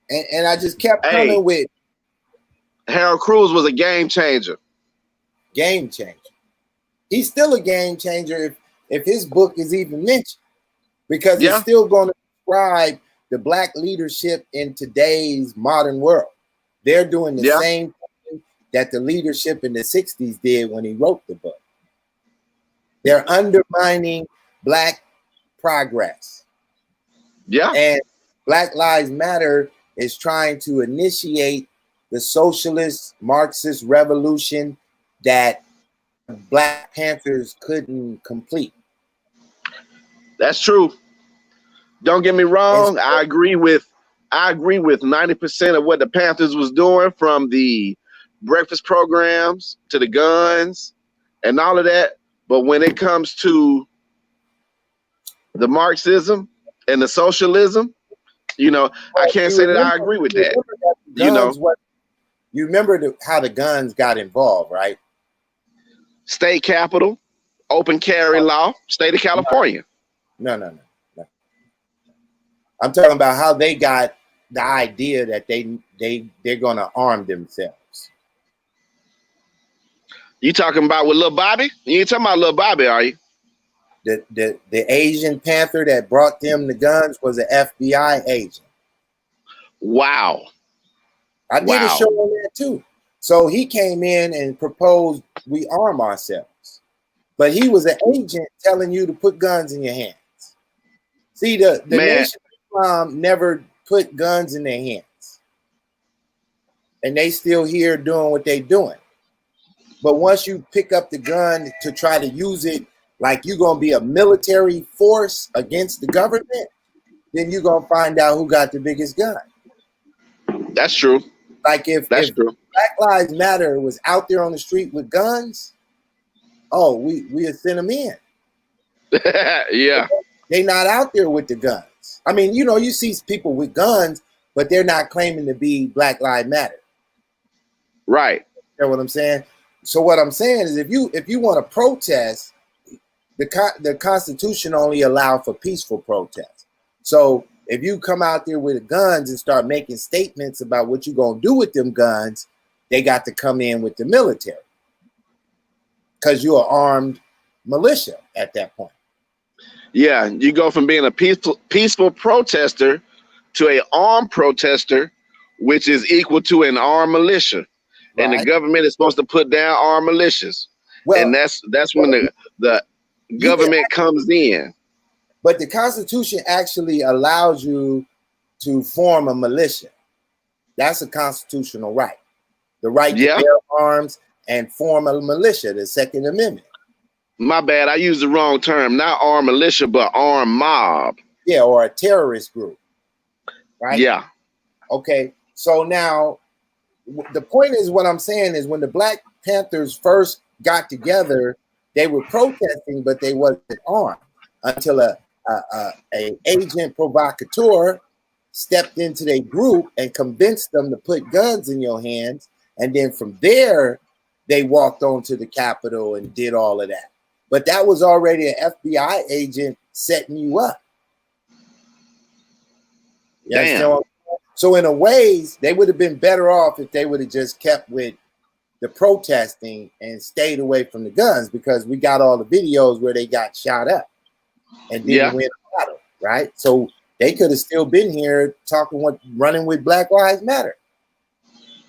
And I just kept coming with Harold Cruz was a game changer. Game changer. He's still a game changer if his book is even mentioned, because it's still going to describe the black leadership in today's modern world. They're doing the same thing that the leadership in the 60s did when he wrote the book. They're undermining black progress. Yeah. And Black Lives Matter is trying to initiate the socialist Marxist revolution that Black Panthers couldn't complete. That's true. Don't get me wrong. I agree with 90% of what the Panthers was doing, from the breakfast programs to the guns and all of that. But when it comes to the Marxism and the socialism, you know, I can't say that I agree with that. You know, you remember how the guns got involved, right? State capital, open carry law, state of California. No. I'm talking about how they got the idea that they're going to arm themselves. You talking about with Lil Bobby? You ain't talking about Lil Bobby, are you? The Asian Panther that brought them the guns was an FBI agent. Wow. I did a show on that too. So he came in and proposed we arm ourselves. But he was an agent telling you to put guns in your hands. See, the Nation of Islam never put guns in their hands. And they still here doing what they're doing. But once you pick up the gun to try to use it like you're going to be a military force against the government, then you're going to find out who got the biggest gun. That's true. Like if Black Lives Matter was out there on the street with guns, we'd send them in. Yeah. They're not out there with the guns. I mean, you know, you see people with guns, but they're not claiming to be Black Lives Matter. Right. You know what I'm saying? So what I'm saying is if you want to protest, the Constitution only allows for peaceful protest. So if you come out there with guns and start making statements about what you're going to do with them guns, they got to come in with the military because you're an armed militia at that point. Yeah, you go from being a peaceful protester to an armed protester, which is equal to an armed militia. Right. And the government is supposed to put down armed militias. Well, and that's when the government comes in. But the Constitution actually allows you to form a militia. That's a constitutional right. The right to bear arms and form a militia, the Second Amendment. My bad, I used the wrong term. Not armed militia, but armed mob. Yeah, or a terrorist group. Right? Yeah. Okay, so now the point is, what I'm saying is when the Black Panthers first got together, they were protesting, but they wasn't armed until a agent provocateur stepped into their group and convinced them to put guns in your hands. And then from there, they walked onto the Capitol and did all of that. But that was already an FBI agent setting you up. Damn. So in a ways, they would have been better off if they would have just kept with the protesting and stayed away from the guns, because we got all the videos where they got shot up and didn't win a battle, right? So they could have still been here running with Black Lives Matter.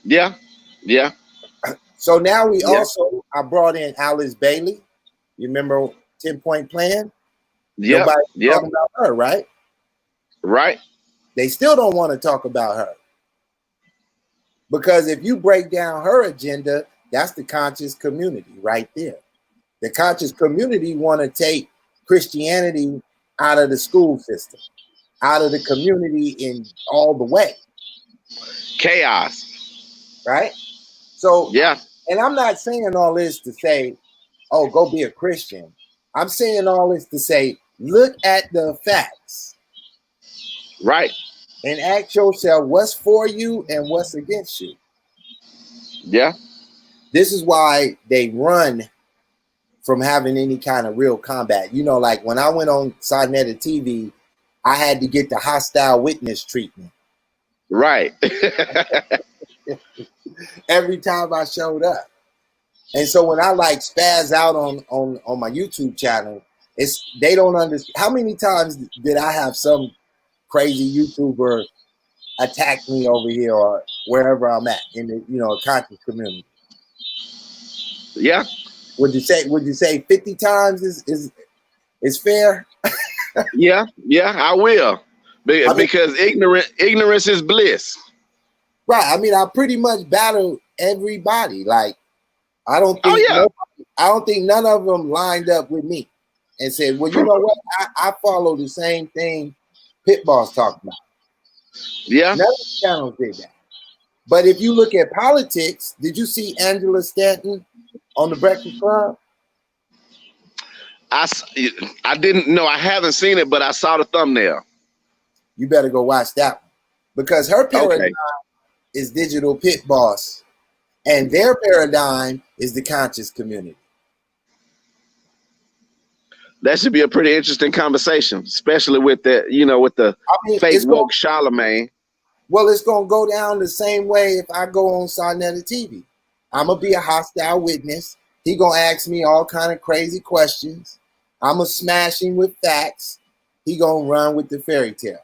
Yeah, yeah. So now I brought in Alice Bailey. You remember 10-Point Plan? Yeah. Nobody's talking about her, right? Right. They still don't want to talk about her. Because if you break down her agenda, that's the conscious community right there. The conscious community want to take Christianity out of the school system, out of the community in all the way. Chaos. Right? So, yeah. And I'm not saying all this to say oh, go be a Christian. I'm saying all this to say, look at the facts. Right. And ask yourself what's for you and what's against you. Yeah. This is why they run from having any kind of real combat. You know, like when I went on Sarnetta TV, I had to get the hostile witness treatment. Right. Every time I showed up. And so when I like spaz out on my YouTube channel, they don't understand. How many times did I have some crazy YouTuber attack me over here or wherever I'm at in the conscious community? Yeah. Would you say 50 times is fair? Yeah, I will. Because ignorance is bliss. Right. I mean, I pretty much battled everybody. Like, I don't think none of them lined up with me and said, well, you know what? I follow the same thing Pitbull's talking about. Yeah. None of the channels did that. But if you look at politics, did you see Angela Stanton on the Breakfast Club? I didn't know. I haven't seen it, but I saw the thumbnail. You better go watch that one. Because her paradigm is digital pit boss. And their paradigm is the conscious community. That should be a pretty interesting conversation, especially with that, with the fake woke Charlemagne. Well, it's going to go down the same way if I go on Sarnetta TV. I'm going to be a hostile witness. He going to ask me all kind of crazy questions. I'm going to smash him with facts. He going to run with the fairy tales.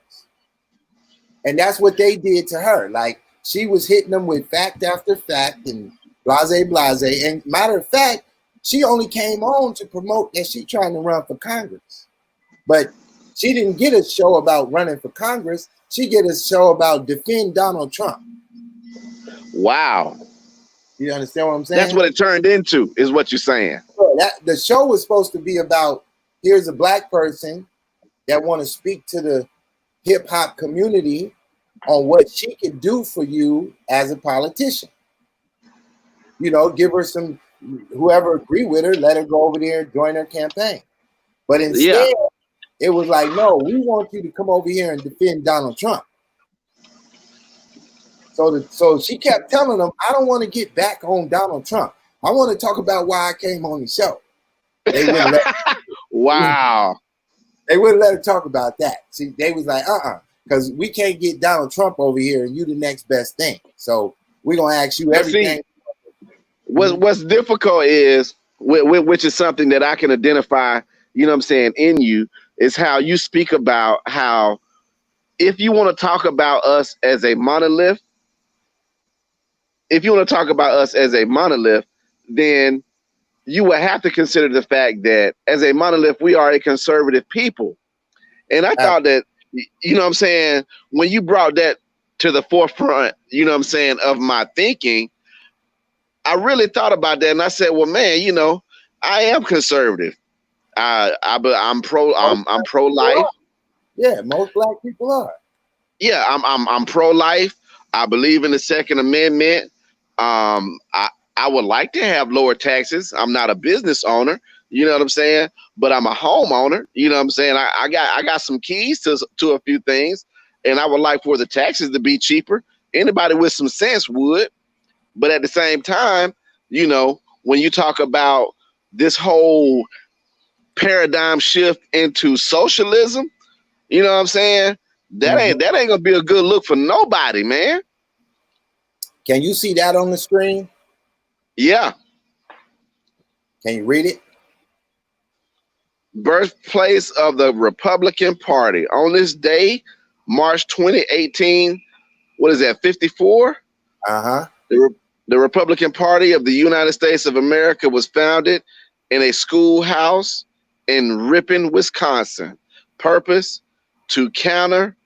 And that's what they did to her. Like, she was hitting them with fact after fact and blase. And matter of fact, she only came on to promote that she trying to run for Congress. But she didn't get a show about running for Congress. She get a show about defend Donald Trump. Wow. You understand what I'm saying? That's what it turned into, is what you're saying. The show was supposed to be about, here's a black person that want to speak to the hip hop community on what she could do for you as a politician. Give her some, whoever agree with her, let her go over there and join her campaign. But instead, it was like, no, we want you to come over here and defend Donald Trump. So she kept telling them, I don't want to get back on Donald Trump. I want to talk about why I came on the show. They wouldn't let wow. They wouldn't let her talk about that. See, they was like, because we can't get Donald Trump over here and you the next best thing. So we're going to ask you everything. See, what's difficult is, which is something that I can identify, in you, is how you speak about how if you want to talk about us as a monolith, then you would have to consider the fact that as a monolith, we are a conservative people. And I thought that, when you brought that to the forefront, of my thinking, I really thought about that. And I said, well, man, I am conservative. I'm pro-life. Yeah, most black people are. Yeah, I'm pro-life. I believe in the Second Amendment. I would like to have lower taxes. I'm not a business owner, you know what I'm saying? But I'm a homeowner, you know what I'm saying? I got some keys to a few things, and I would like for the taxes to be cheaper. Anybody with some sense would. But at the same time, when you talk about this whole paradigm shift into socialism, you know what I'm saying? That ain't gonna be a good look for nobody, man. Can you see that on the screen? Yeah. Can you read it? Birthplace of the Republican Party. On this day, March 2018, what is that, 54? Uh-huh. The Republican Party of the United States of America was founded in a schoolhouse in Ripon, Wisconsin. Purpose: to counter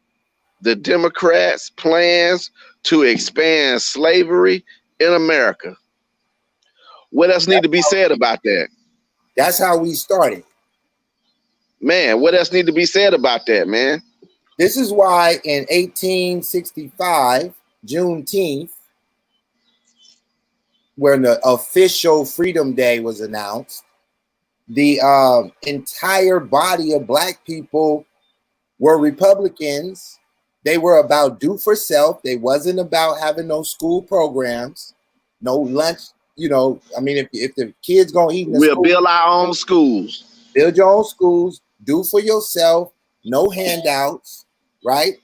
the Democrats' plans to expand slavery in America. What else need to be said about that? That's how we started. Man, what else need to be said about that, man? This is why in 1865, Juneteenth, when the official Freedom Day was announced, the entire body of black people were Republicans. They were about do for self. They wasn't about having no school programs, no lunch. You know, I mean, if the kids gonna eat in the We'll school, build our own schools. build your own schools, do for yourself, no handouts, right?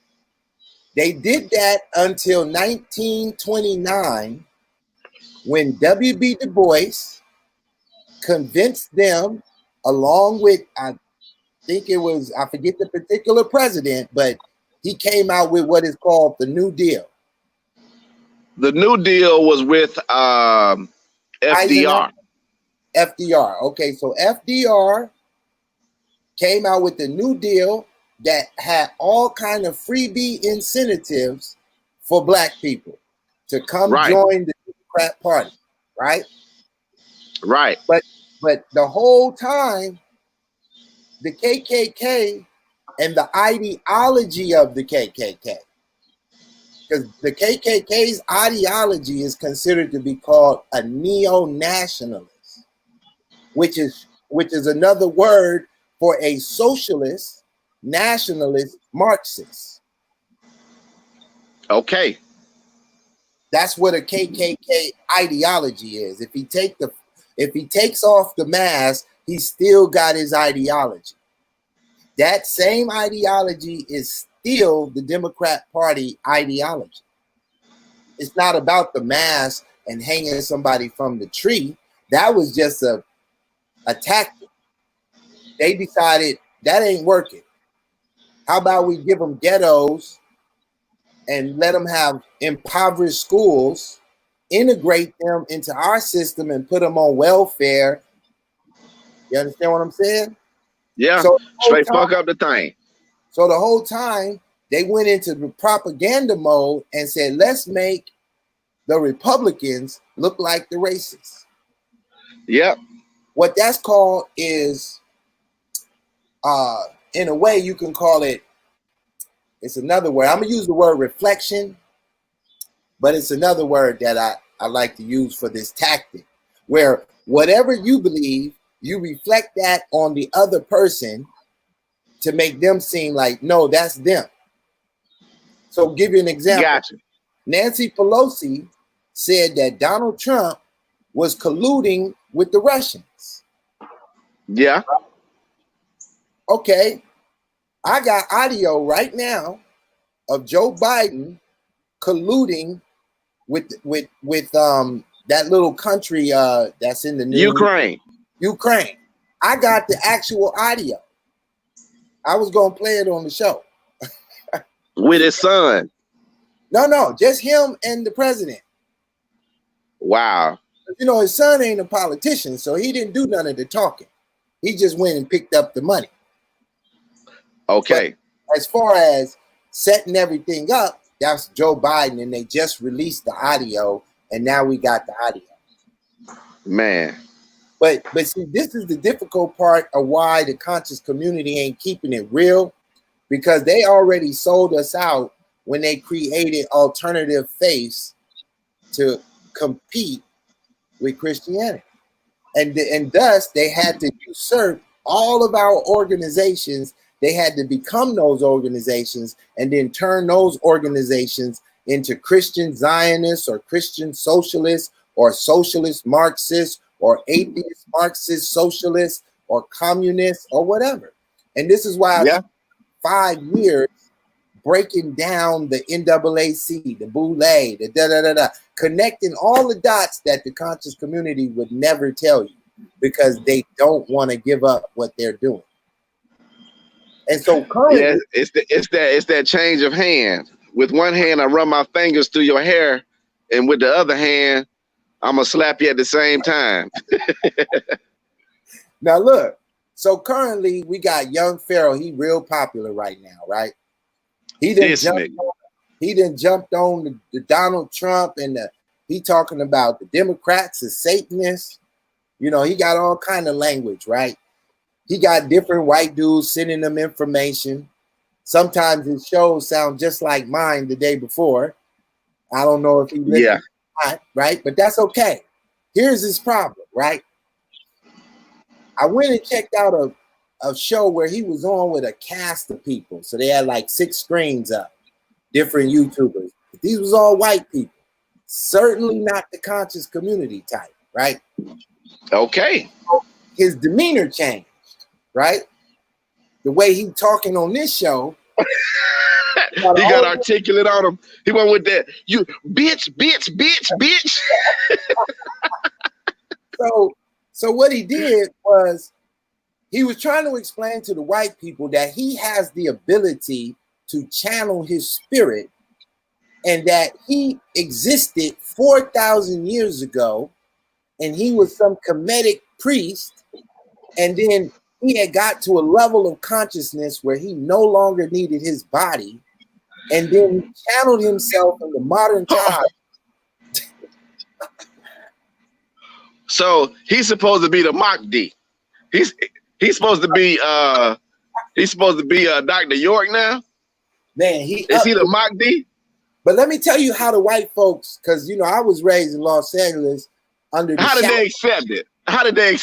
They did that until 1929, when W.B. Du Bois convinced them, along with, I think it was, I forget the particular president, but he came out with what is called the New Deal. The New Deal was with FDR. FDR. Okay, so FDR came out with the New Deal that had all kind of freebie incentives for black people to come join the Democrat Party, right? Right. But the whole time, the KKK and the ideology of the KKK, because the KKK's ideology is considered to be called a neo-nationalist, which is another word for a socialist, nationalist, Marxist. Okay. That's what a KKK ideology is. If he takes off the mask, he still got his ideology. That same ideology is still the Democrat Party ideology. It's not about the mask and hanging somebody from the tree. That was just a tactic. They decided that ain't working. How about we give them ghettos and let them have impoverished schools, integrate them into our system and put them on welfare? You understand what I'm saying? Yeah, so straight fuck up the thing. So the whole time they went into the propaganda mode and said, let's make the Republicans look like the racists. Yep. What that's called is, in a way, you can call it, it's another word. I'm going to use the word reflection, but it's another word that I like to use for this tactic, where whatever you believe, you reflect that on the other person to make them seem like, no, that's them. So I'll give you an example. Gotcha. Nancy Pelosi said that Donald Trump was colluding with the Russians. Yeah. Okay. I got audio right now of Joe Biden colluding with that little country that's in the news. Ukraine. I got the actual audio. I was gonna play it on the show. With his son. No, just him and the president. Wow. You know, his son ain't a politician, so he didn't do none of the talking. He just went and picked up the money. Okay. But as far as setting everything up, that's Joe Biden, and they just released the audio, and now we got the audio. Man. But see, this is the difficult part of why the conscious community ain't keeping it real, because they already sold us out when they created alternative faiths to compete with Christianity. And thus they had to usurp all of our organizations. They had to become those organizations and then turn those organizations into Christian Zionists or Christian socialists or socialist Marxists or atheist Marxist socialists or communists or whatever. And this is why I spent 5 years breaking down the NAAC, the Boule, the connecting all the dots that the conscious community would never tell you because they don't want to give up what they're doing. And so currently, it's that change of hand. With one hand, I run my fingers through your hair, and with the other hand, I'm gonna slap you at the same time. Now look, so currently we got Young Pharaoh. He real popular right now, right? He done jumped on the Donald Trump and he talking about the Democrats as Satanists. You know, he got all kind of language, right? He got different white dudes sending them information. Sometimes his shows sound just like mine the day before. I don't know if he listened or not, right? But that's okay. Here's his problem, right? I went and checked out a show where he was on with a cast of people. So they had like 6 screens up, different YouTubers. But these was all white people. Certainly not the conscious community type, right? Okay. His demeanor changed, right? The way he talking on this show. He got articulate on him. He went with that, you bitch. So what he did was he was trying to explain to the white people that he has the ability to channel his spirit and that he existed 4,000 years ago and he was some Kemetic priest, and then he had got to a level of consciousness where he no longer needed his body, and then he channeled himself in the modern time. So he's supposed to be the Mahdi. He's supposed to be Dr. York now. Man, is he the Mahdi? But let me tell you how the white folks, because you know I was raised in Los Angeles under the How did they accept it? How did they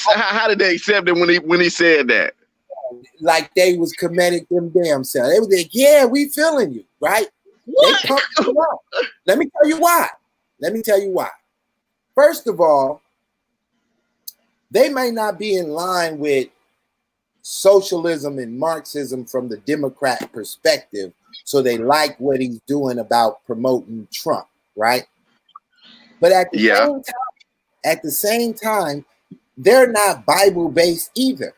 accept it when he said that? Like they was Kemetic them damn self. They was like, yeah, we feeling you, right? What? They pumped you up. Let me tell you why. First of all, they may not be in line with socialism and Marxism from the Democrat perspective, so they like what he's doing about promoting Trump, right? But at the same time, they're not Bible-based either.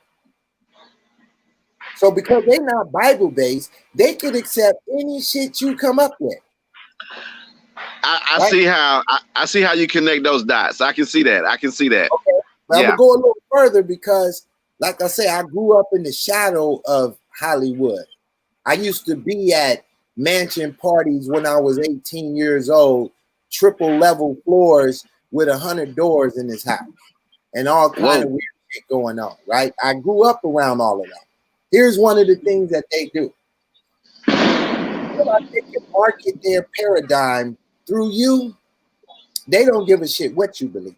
So because they're not Bible-based, they could accept any shit you come up with. I Right? see how you connect those dots. I can see that. Okay. But I'm gonna go a little further because, like I say, I grew up in the shadow of Hollywood. I used to be at mansion parties when I was 18 years old, triple level floors with 100 doors in this house, and all kind of weird shit going on. Right? I grew up around all of that. Here's one of the things that they do. They can market their paradigm through you. They don't give a shit what you believe.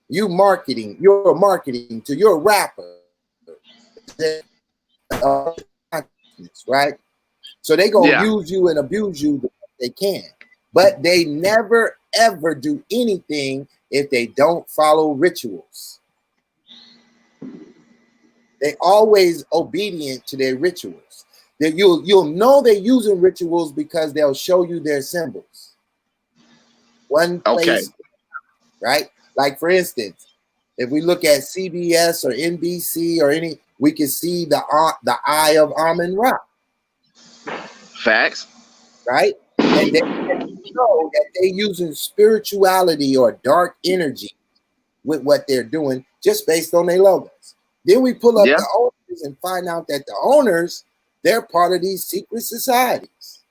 You're marketing to your rapper, right? So they gonna use you and abuse you the best they can, but they never ever do anything if they don't follow rituals. They always obedient to their rituals. That you'll know they're using rituals because they'll show you their symbols. One place, right? Like for instance, if we look at CBS or NBC or any, we can see the eye of Amun-Ra. Facts. Right? And they know that they're using spirituality or dark energy with what they're doing just based on their logos. Then we pull up the owners and find out that the owners, they're part of these secret societies.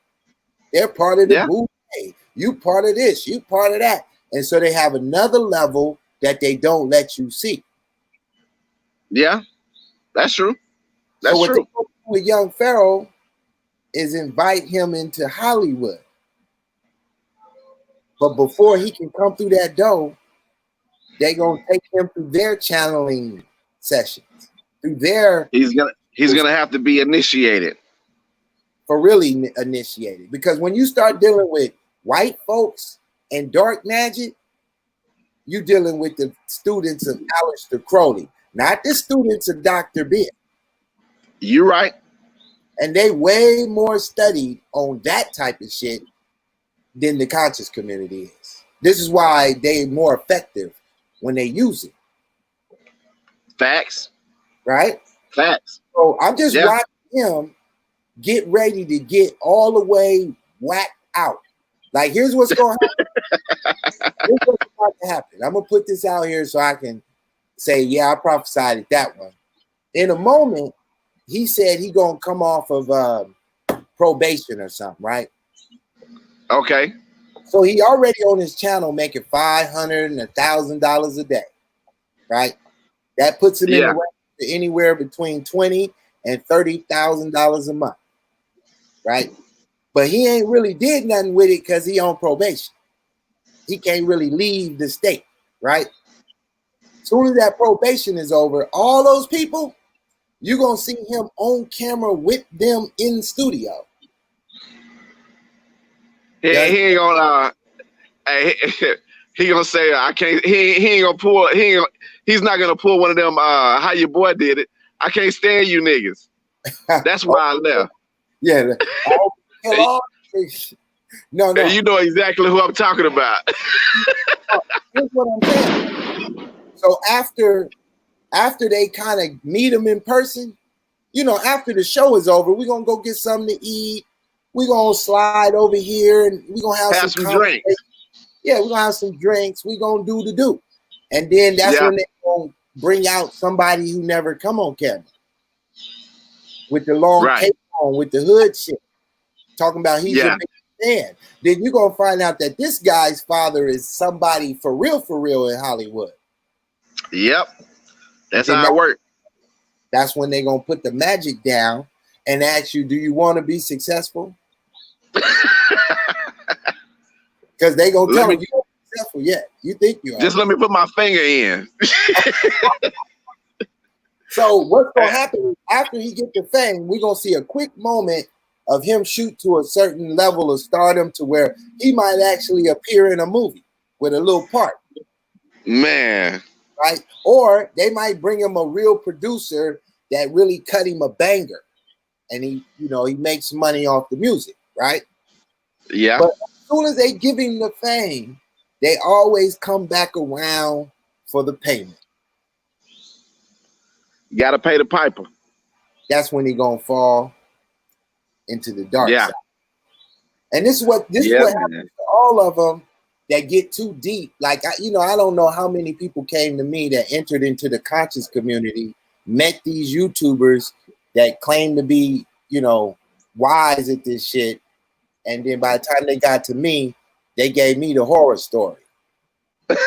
They're part of the Wu-Tang. You part of this, you part of that. And so they have another level that they don't let you see. Yeah, that's true. That's so what true. they do with young Pharaoh is invite him into Hollywood. But before he can come through that door, they're gonna take him through their channeling sessions. Through their he's gonna have to be initiated. For really initiated. Because when you start dealing with white folks and dark magic, you're dealing with the students of Aleister Crowley, not the students of Dr. Bill. You're right. And they way more studied on that type of shit than the conscious community is. This is why they're more effective when they use it. Facts. Right? Facts. So I'm just watching him get ready to get all the way whacked out. Like, here's what's going to happen. Here's what's about to happen. I'm going to put this out here so I can say, yeah, I prophesied at that one. In a moment, he said he going to come off of probation or something, right? Okay. So he already on his channel making $500 and $1,000 a day, right? That puts him in the range to anywhere between $20,000 and $30,000 a month, right? But he ain't really did nothing with it because he on probation. He can't really leave the state, right? Soon as that probation is over, all those people, you're gonna see him on camera with them in studio. He ain't gonna he gonna say I can't. He ain't gonna pull. He's not gonna pull one of them. How your boy did it. I can't stand you niggas. That's why I left. Yeah. No. You know exactly who I'm talking about. Here's what I'm saying. So after they kind of meet him in person, after the show is over, we're gonna go get something to eat. We're gonna slide over here and we're gonna have some drinks. Yeah, we're gonna have some drinks. We're gonna do the do. And then that's when they're gonna bring out somebody who never come on camera. With the long cape on, with the hood shit. Talking about he's a big fan. Then you're gonna find out that this guy's father is somebody for real in Hollywood. Yep. That's how it works. That's when they're gonna put the magic down and ask you, do you want to be successful? Because they gonna tell you you're not successful yet. You think you are. Just let me put my finger in. So what's gonna happen is after he gets the fame, we're gonna see a quick moment of him shoot to a certain level of stardom to where he might actually appear in a movie with a little part. Man. Right? Or they might bring him a real producer that really cut him a banger. And he makes money off the music, right? Yeah. But as soon as they give him the fame, they always come back around for the payment. You gotta pay the piper. That's when he gonna fall into the dark side. And this is what happens to all of them that get too deep. Like I don't know how many people came to me that entered into the conscious community, met these YouTubers that claim to be, wise at this shit. And then by the time they got to me, they gave me the horror story. I'm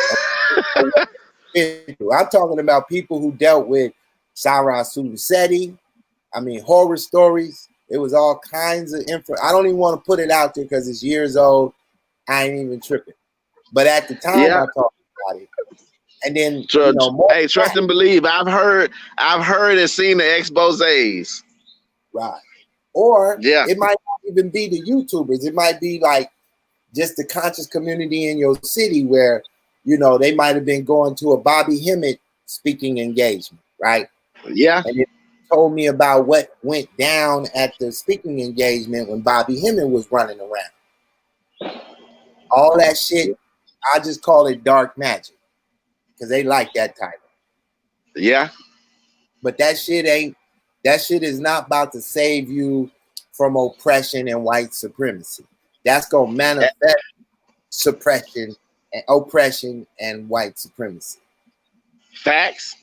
talking about people who dealt with Sarah Sulisetti. I mean, horror stories. It was all kinds of info. I don't even want to put it out there because it's years old. I ain't even tripping. But at the time, I talked about it. And then, trust and believe. I've heard and seen the exposés. Right. Or it might not even be the YouTubers. It might be like just the conscious community in your city where, they might have been going to a Bobby Hemmett speaking engagement, right? Yeah. And it told me about what went down at the speaking engagement when Bobby Hemmett was running around. All that shit, I just call it dark magic because they like that title. Yeah. But that shit is not about to save you from oppression and white supremacy. That's going to manifest suppression and oppression and white supremacy. Facts.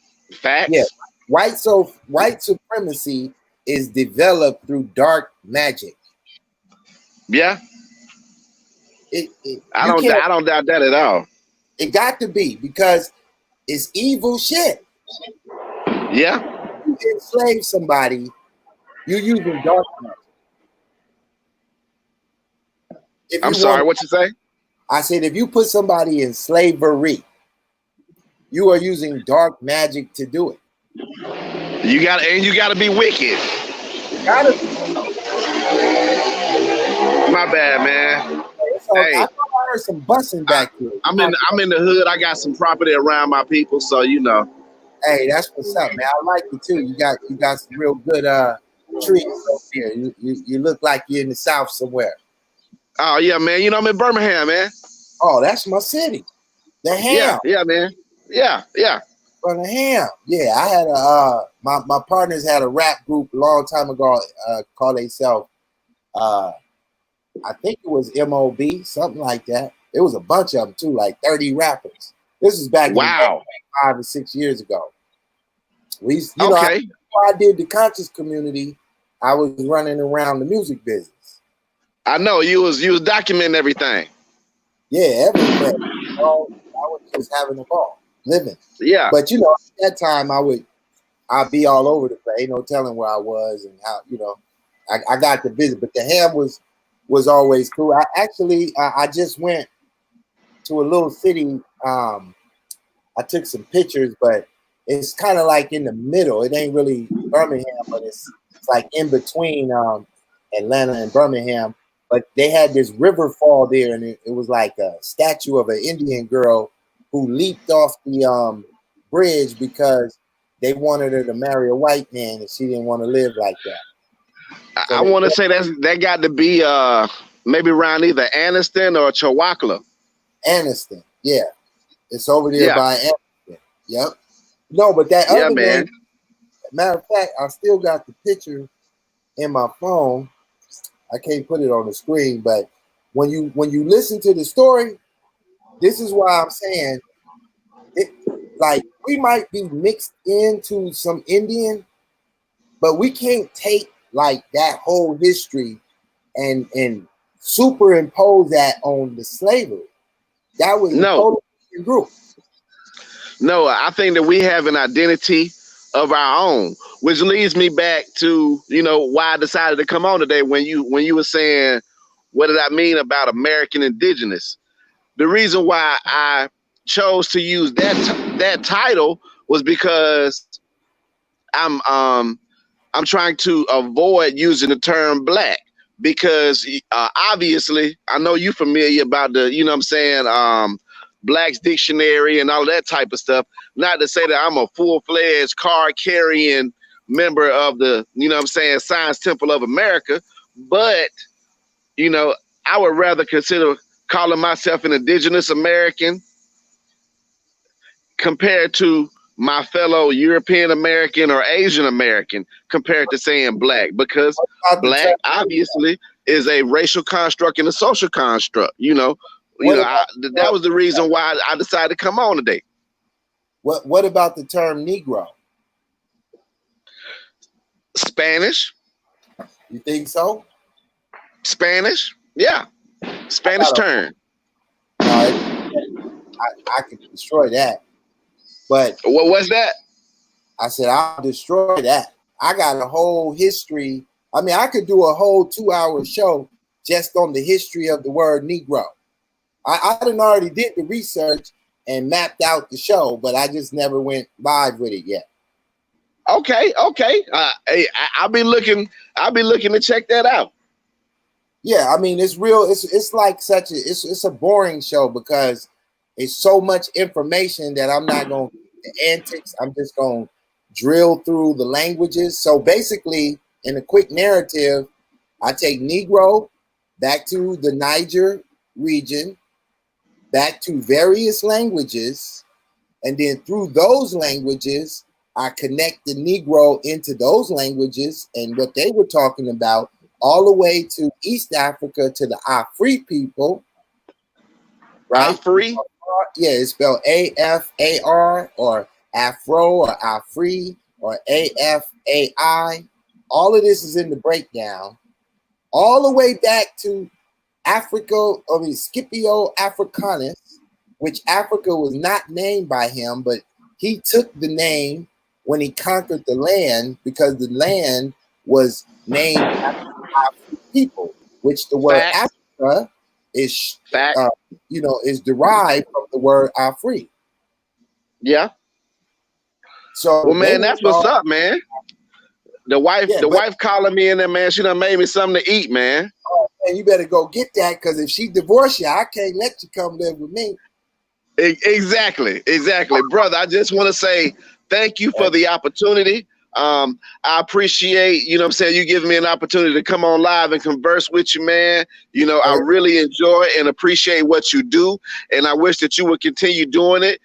Yeah. White supremacy is developed through dark magic. Yeah. I don't doubt that at all. It got to be because it's evil shit. Yeah. You enslave somebody, you're using dark magic. I'm sorry, what you say? I said if you put somebody in slavery, you are using dark magic to do it. You gotta be wicked. My bad, man. Hey, I thought I heard some bussing back here. I'm in the hood. I got some property around my people, so Hey, that's what's up, man. I like you too. You got some real good trees over here. You look like you're in the South somewhere. Oh yeah, man. I'm in Birmingham, man. Oh, that's my city. The Ham. Yeah, man. Yeah. From the Ham. Yeah, I had my partners had a rap group a long time ago called themselves I think it was MOB, something like that. It was a bunch of them too, like 30 rappers. This is back in 5 or 6 years ago. We, before I did the conscious community, I was running around the music business. I know you was documenting everything. Yeah, everything. I was just having a ball, living. Yeah. But at that time I'd be all over the place. Ain't no telling where I was and how, I got to visit. But the Ham was always cool. I just went to a little city I took some pictures, but it's kind of like in the middle. It ain't really Birmingham, but it's like in between Atlanta and Birmingham. But they had this river fall there, and it was like a statue of an Indian girl who leaped off the bridge because they wanted her to marry a white man, and she didn't want to live like that. So I want to say that got to be maybe around either Anniston or Chawakla. Anniston, yeah, it's over there by Anniston. Yep. No, but that other one. Matter of fact, I still got the picture in my phone. I can't put it on the screen, but when you listen to the story, this is why I'm saying it. Like, we might be mixed into some Indian, but we can't take like that whole history and superimpose that on the slavery. That was a total different group. No, I think that we have an identity of our own, which leads me back to, why I decided to come on today when you were saying, what did I mean about American indigenous? The reason why I chose to use that title was because I'm trying to avoid using the term black, because obviously I know you're familiar about the, Black's Dictionary and all that type of stuff. Not to say that I'm a full-fledged card-carrying member of the, Science Temple of America, but, I would rather consider calling myself an indigenous American compared to my fellow European American or Asian American compared to saying black, because black obviously is a racial construct and a social construct, that was the reason why I decided to come on today. What about the term Negro? Spanish. You think so? Spanish, yeah. Spanish term. I could destroy that. But what was that? I said I'll destroy that. I got a whole history. I mean, I could do a whole 2-hour show just on the history of the word Negro. I done already did the research and mapped out the show, but I just never went live with it yet. Okay. Hey, I'll be looking to check that out. Yeah, I mean, it's real. It's like it's a boring show because it's so much information that I'm not going to the antics. I'm just going to drill through the languages. So basically, in a quick narrative, I take Negro back to the Niger region, back to various languages, and then through those languages, I connect the Negro into those languages and what they were talking about, all the way to East Africa to the Afri people, right? Afri? Yeah, it's spelled A-F-A-R or Afro or Afri or A-F-A-I. All of this is in the breakdown. All the way back to Scipio Africanus, which Africa was not named by him, but he took the name when he conquered the land because the land was named after people, which the word Africa is, is derived from the word Afri. Yeah. So, well, man, that's what's up, man. The wife calling me in there, man. She done made me something to eat, man. Oh, man, you better go get that, because if she divorced you, I can't let you come live with me. Exactly, brother. I just want to say thank you for the opportunity. I appreciate, you giving me an opportunity to come on live and converse with you, man. I really enjoy and appreciate what you do, and I wish that you would continue doing it.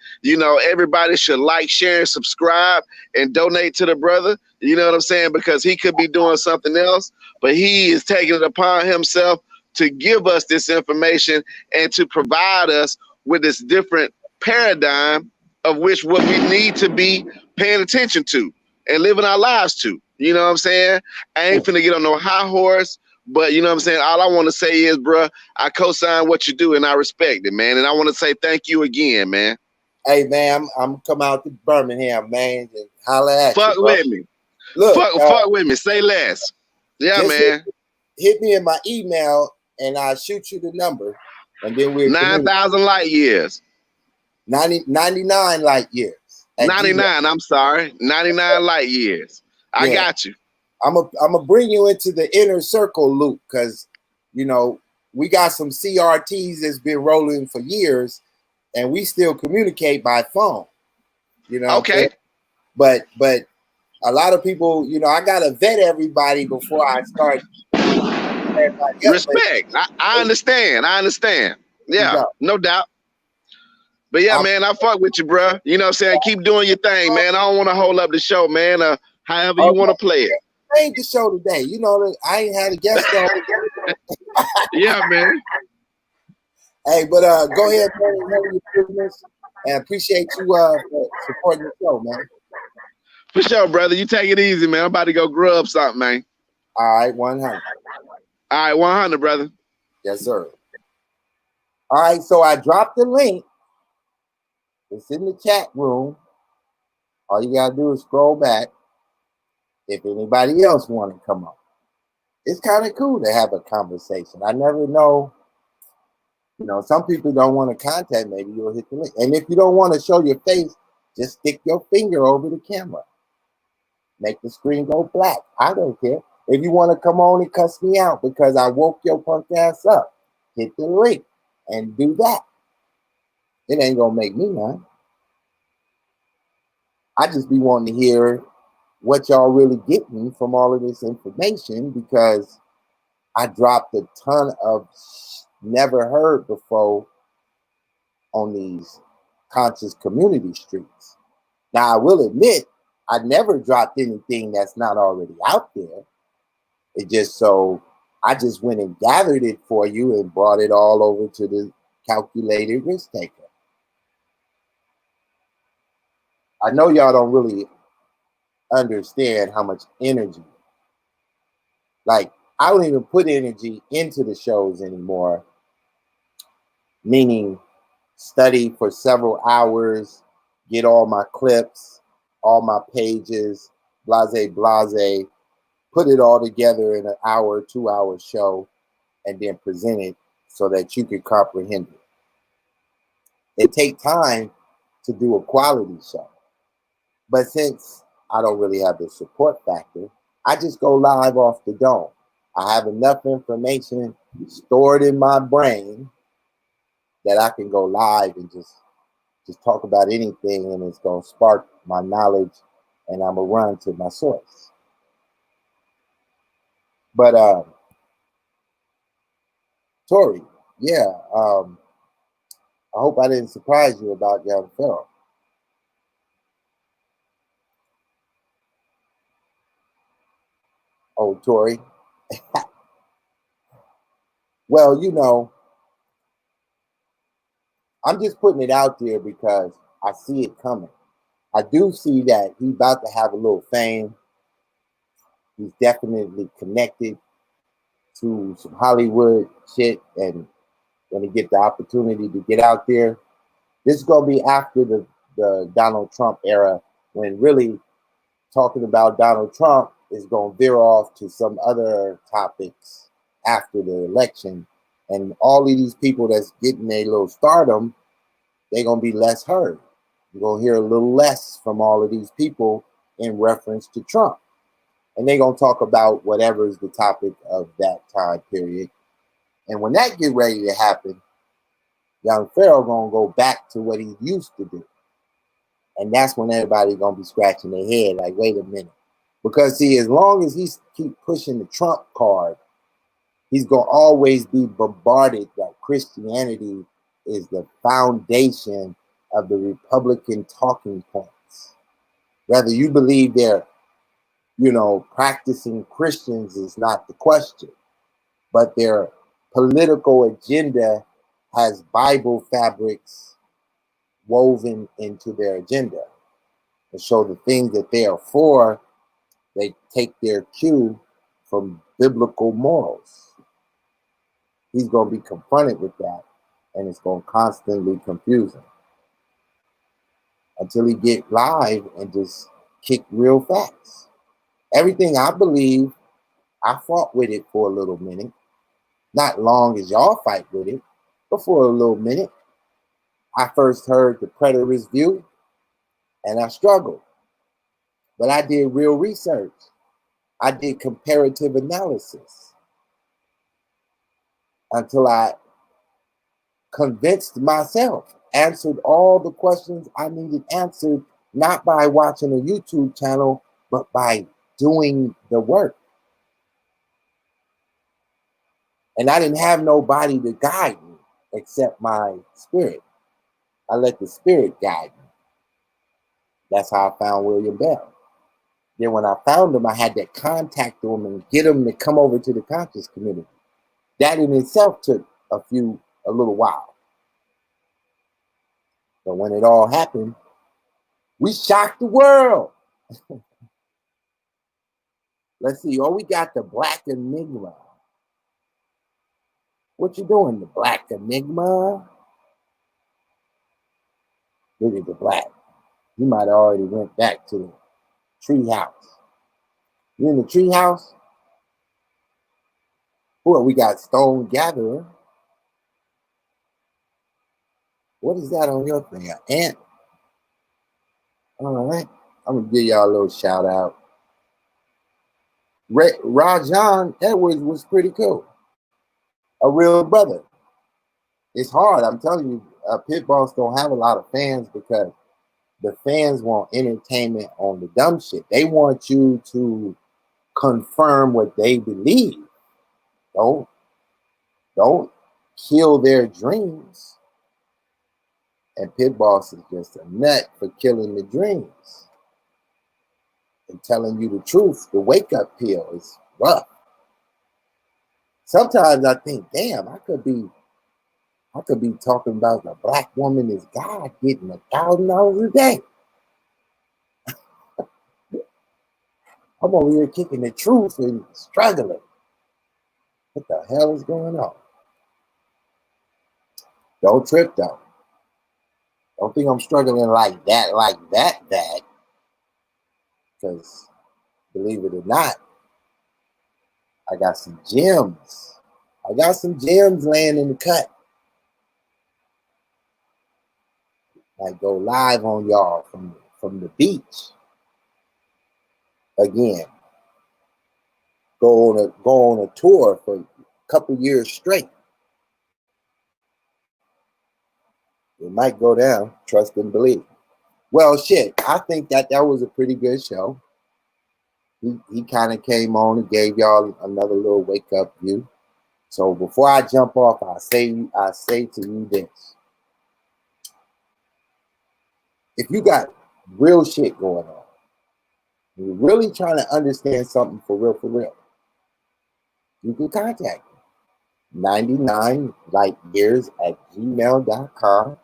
Everybody should like, share, and subscribe, and donate to the brother. You know what I'm saying? Because he could be doing something else, but he is taking it upon himself to give us this information and to provide us with this different paradigm of which what we need to be paying attention to and living our lives to. You know what I'm saying? I ain't finna get on no high horse, but you know what I'm saying? All I want to say is, bro, I co-sign what you do and I respect it, man. And I want to say thank you again, man. Hey, man, I'm come out to Birmingham, man, and holler at you. Fuck with me. Look, fuck with me. Say less. Yeah, man. Hit me in my email and I'll shoot you the number. And then we'll 9,000 light years. 99 light years. 99, I'm sorry. 99 light years. I got you. I'm gonna bring you into the inner circle loop because, you know, we got some CRTs that's been rolling for years and we still communicate by phone. You know, okay. But a lot of people, you know, I gotta vet everybody before I start. Respect. I understand. I understand. Yeah, no doubt. But yeah, man, I fuck with you, bro. You know what I'm saying? Keep doing your thing, man. I don't want to hold up the show, man. However you want to play it. I ain't the show today. You know, I ain't had a guest on. Yeah, man. Hey, but go ahead, man, your business, and appreciate you for supporting the show, man. For sure, brother. You take it easy, man. I'm about to go grub something, man. All right, 100. All right, 100, brother. Yes, sir. All right, so I dropped the link. It's in the chat room. All you gotta do is scroll back. If anybody else want to come up, it's kind of cool to have a conversation. I never know. You know, some people don't want to contact. Maybe you'll hit the link. And if you don't want to show your face, just stick your finger over the camera. Make the screen go black. I don't care. If you want to come on and cuss me out because I woke your punk ass up, hit the link and do that. It ain't gonna make me none. I just be wanting to hear what y'all really getting from all of this information because I dropped a ton of never heard before on these conscious community streets. Now, I will admit, I never dropped anything that's not already out there. It just so I just went and gathered it for you and brought it all over to the calculated risk taker. I know y'all don't really understand how much energy. Like, I don't even put energy into the shows anymore, meaning study for several hours, get all my clips, all my pages, blase, put it all together in an hour, 2 hour show, and then present it so that you can comprehend it. It takes time to do a quality show. But since I don't really have the support factor, I just go live off the dome. I have enough information stored in my brain that I can go live and just talk about anything, and it's going to spark my knowledge, and I'm going to run to my source. But Tori, yeah, I hope I didn't surprise you about Young Pharaoh. Oh, Tori. Well, you know, I'm just putting it out there because I see it coming. I do see that he's about to have a little fame. He's definitely connected to some Hollywood shit, and when he get the opportunity to get out there, this is gonna be after the Donald Trump era, when really talking about Donald Trump is gonna veer off to some other topics after the election, and all of these people that's getting a little stardom, they're gonna be less heard. You're gonna hear a little less from all of these people in reference to Trump. And they're gonna talk about whatever is the topic of that time period. And when that get ready to happen, Young Pharaoh gonna go back to what he used to do. And that's when everybody gonna be scratching their head like, wait a minute. Because see, as long as he keep pushing the Trump card, he's gonna always be bombarded that Christianity is the foundation of the Republican talking points. Whether you believe they're, you know, practicing Christians is not the question, but their political agenda has Bible fabrics woven into their agenda. And so the things that they are for, they take their cue from biblical morals. He's going to be confronted with that, and it's going to constantly confuse him until he get live and just kick real facts. Everything I believe, I fought with it for a little minute. Not long as y'all fight with it, but for a little minute. I first heard the preterist view and I struggled. But I did real research. I did comparative analysis until I convinced myself, answered all the questions I needed answered, not by watching a YouTube channel, but by doing the work. And I didn't have nobody to guide me except my spirit. I let the spirit guide me. That's how I found William Bell. Then when I found him, I had to contact him and get him to come over to the conscious community. That in itself took a little while. But when it all happened, we shocked the world. Let's see. Oh, we got the Black Enigma. What you doing, the Black Enigma? Look at the black. You might have already went back to the tree house. You in the tree house? Well, we got Stone Gatherer. What is that on your thing? An ant? All right. I'm going to give y'all a little shout out. Rajon Edwards was pretty cool. A real brother. It's hard. I'm telling you, pit bulls don't have a lot of fans because the fans want entertainment on the dumb shit. They want you to confirm what they believe. Don't kill their dreams. And Pit Boss is just a nut for killing the dreams and telling you the truth. The wake up pill is rough. Sometimes I think, damn, I could be talking about the black woman is God getting $1,000 a day. I'm over here kicking the truth and struggling. What the hell is going on? Don't trip though. Don't think I'm struggling like that bad. Because believe it or not, I got some gems. I got some gems laying in the cut. I go live on y'all from the beach. Again. Go on a tour for a couple years straight. It might go down, trust and believe. Well, shit, I think that was a pretty good show. He kind of came on and gave y'all another little wake up view. So before I jump off, I say to you this. If you got real shit going on, you're really trying to understand something for real, you can contact me. 99lightyears@gmail.com.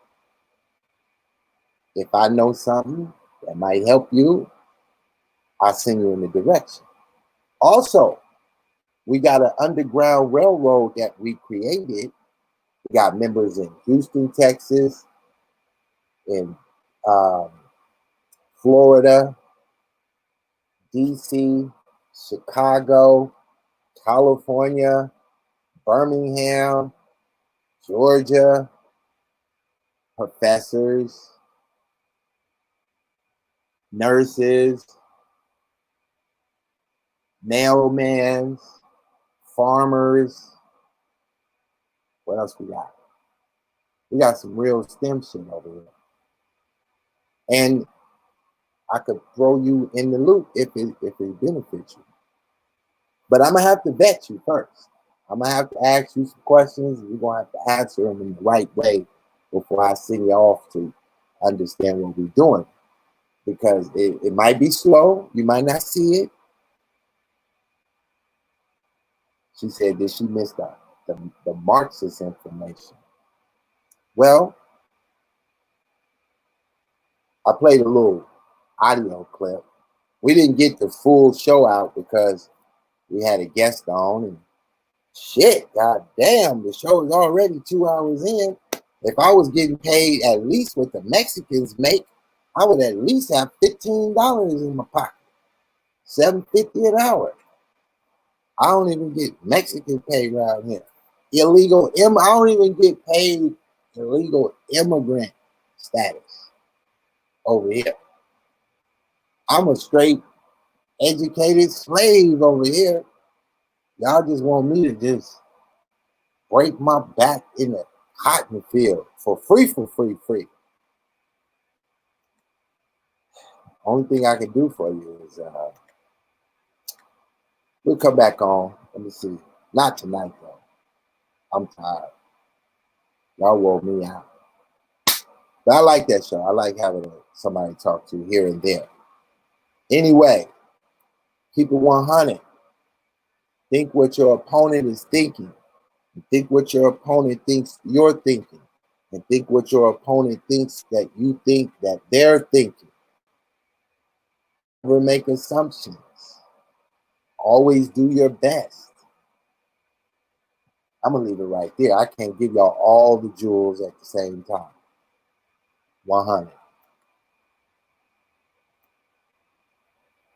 If I know something that might help you, I'll send you in the direction. Also, we got an underground railroad that we created. We got members in Houston, Texas, in Florida, DC, Chicago, California, Birmingham, Georgia, professors, nurses, mailmen, farmers. What else we got? We got some real STEM shit over here. And I could throw you in the loop if it benefits you. But I'm going to have to vet you first. I'm going to have to ask you some questions. You're going to have to answer them in the right way before I send you off to understand what we're doing. Because it might be slow. You might not see it. She said that she missed the Marxist information. Well, I played a little audio clip. We didn't get the full show out because we had a guest on and shit, goddamn, the show is already 2 hours in. If I was getting paid at least what the Mexicans make, I would at least have $15 in my pocket. $7.50 an hour. I don't even get Mexican pay around here. I don't even get paid illegal immigrant status over here. I'm a straight educated slave over here. Y'all just want me to just break my back in the cotton field for free. Only thing I can do for you is we'll come back on. Let me see. Not tonight though. I'm tired. Y'all wore me out. But I like that show. I like having somebody to talk to here and there. Anyway, keep it 100. Think what your opponent is thinking. Think what your opponent thinks you're thinking. And think what your opponent thinks that you think that they're thinking. Never make assumptions. Always do your best. I'm going to leave it right there. I can't give y'all all the jewels at the same time. 100.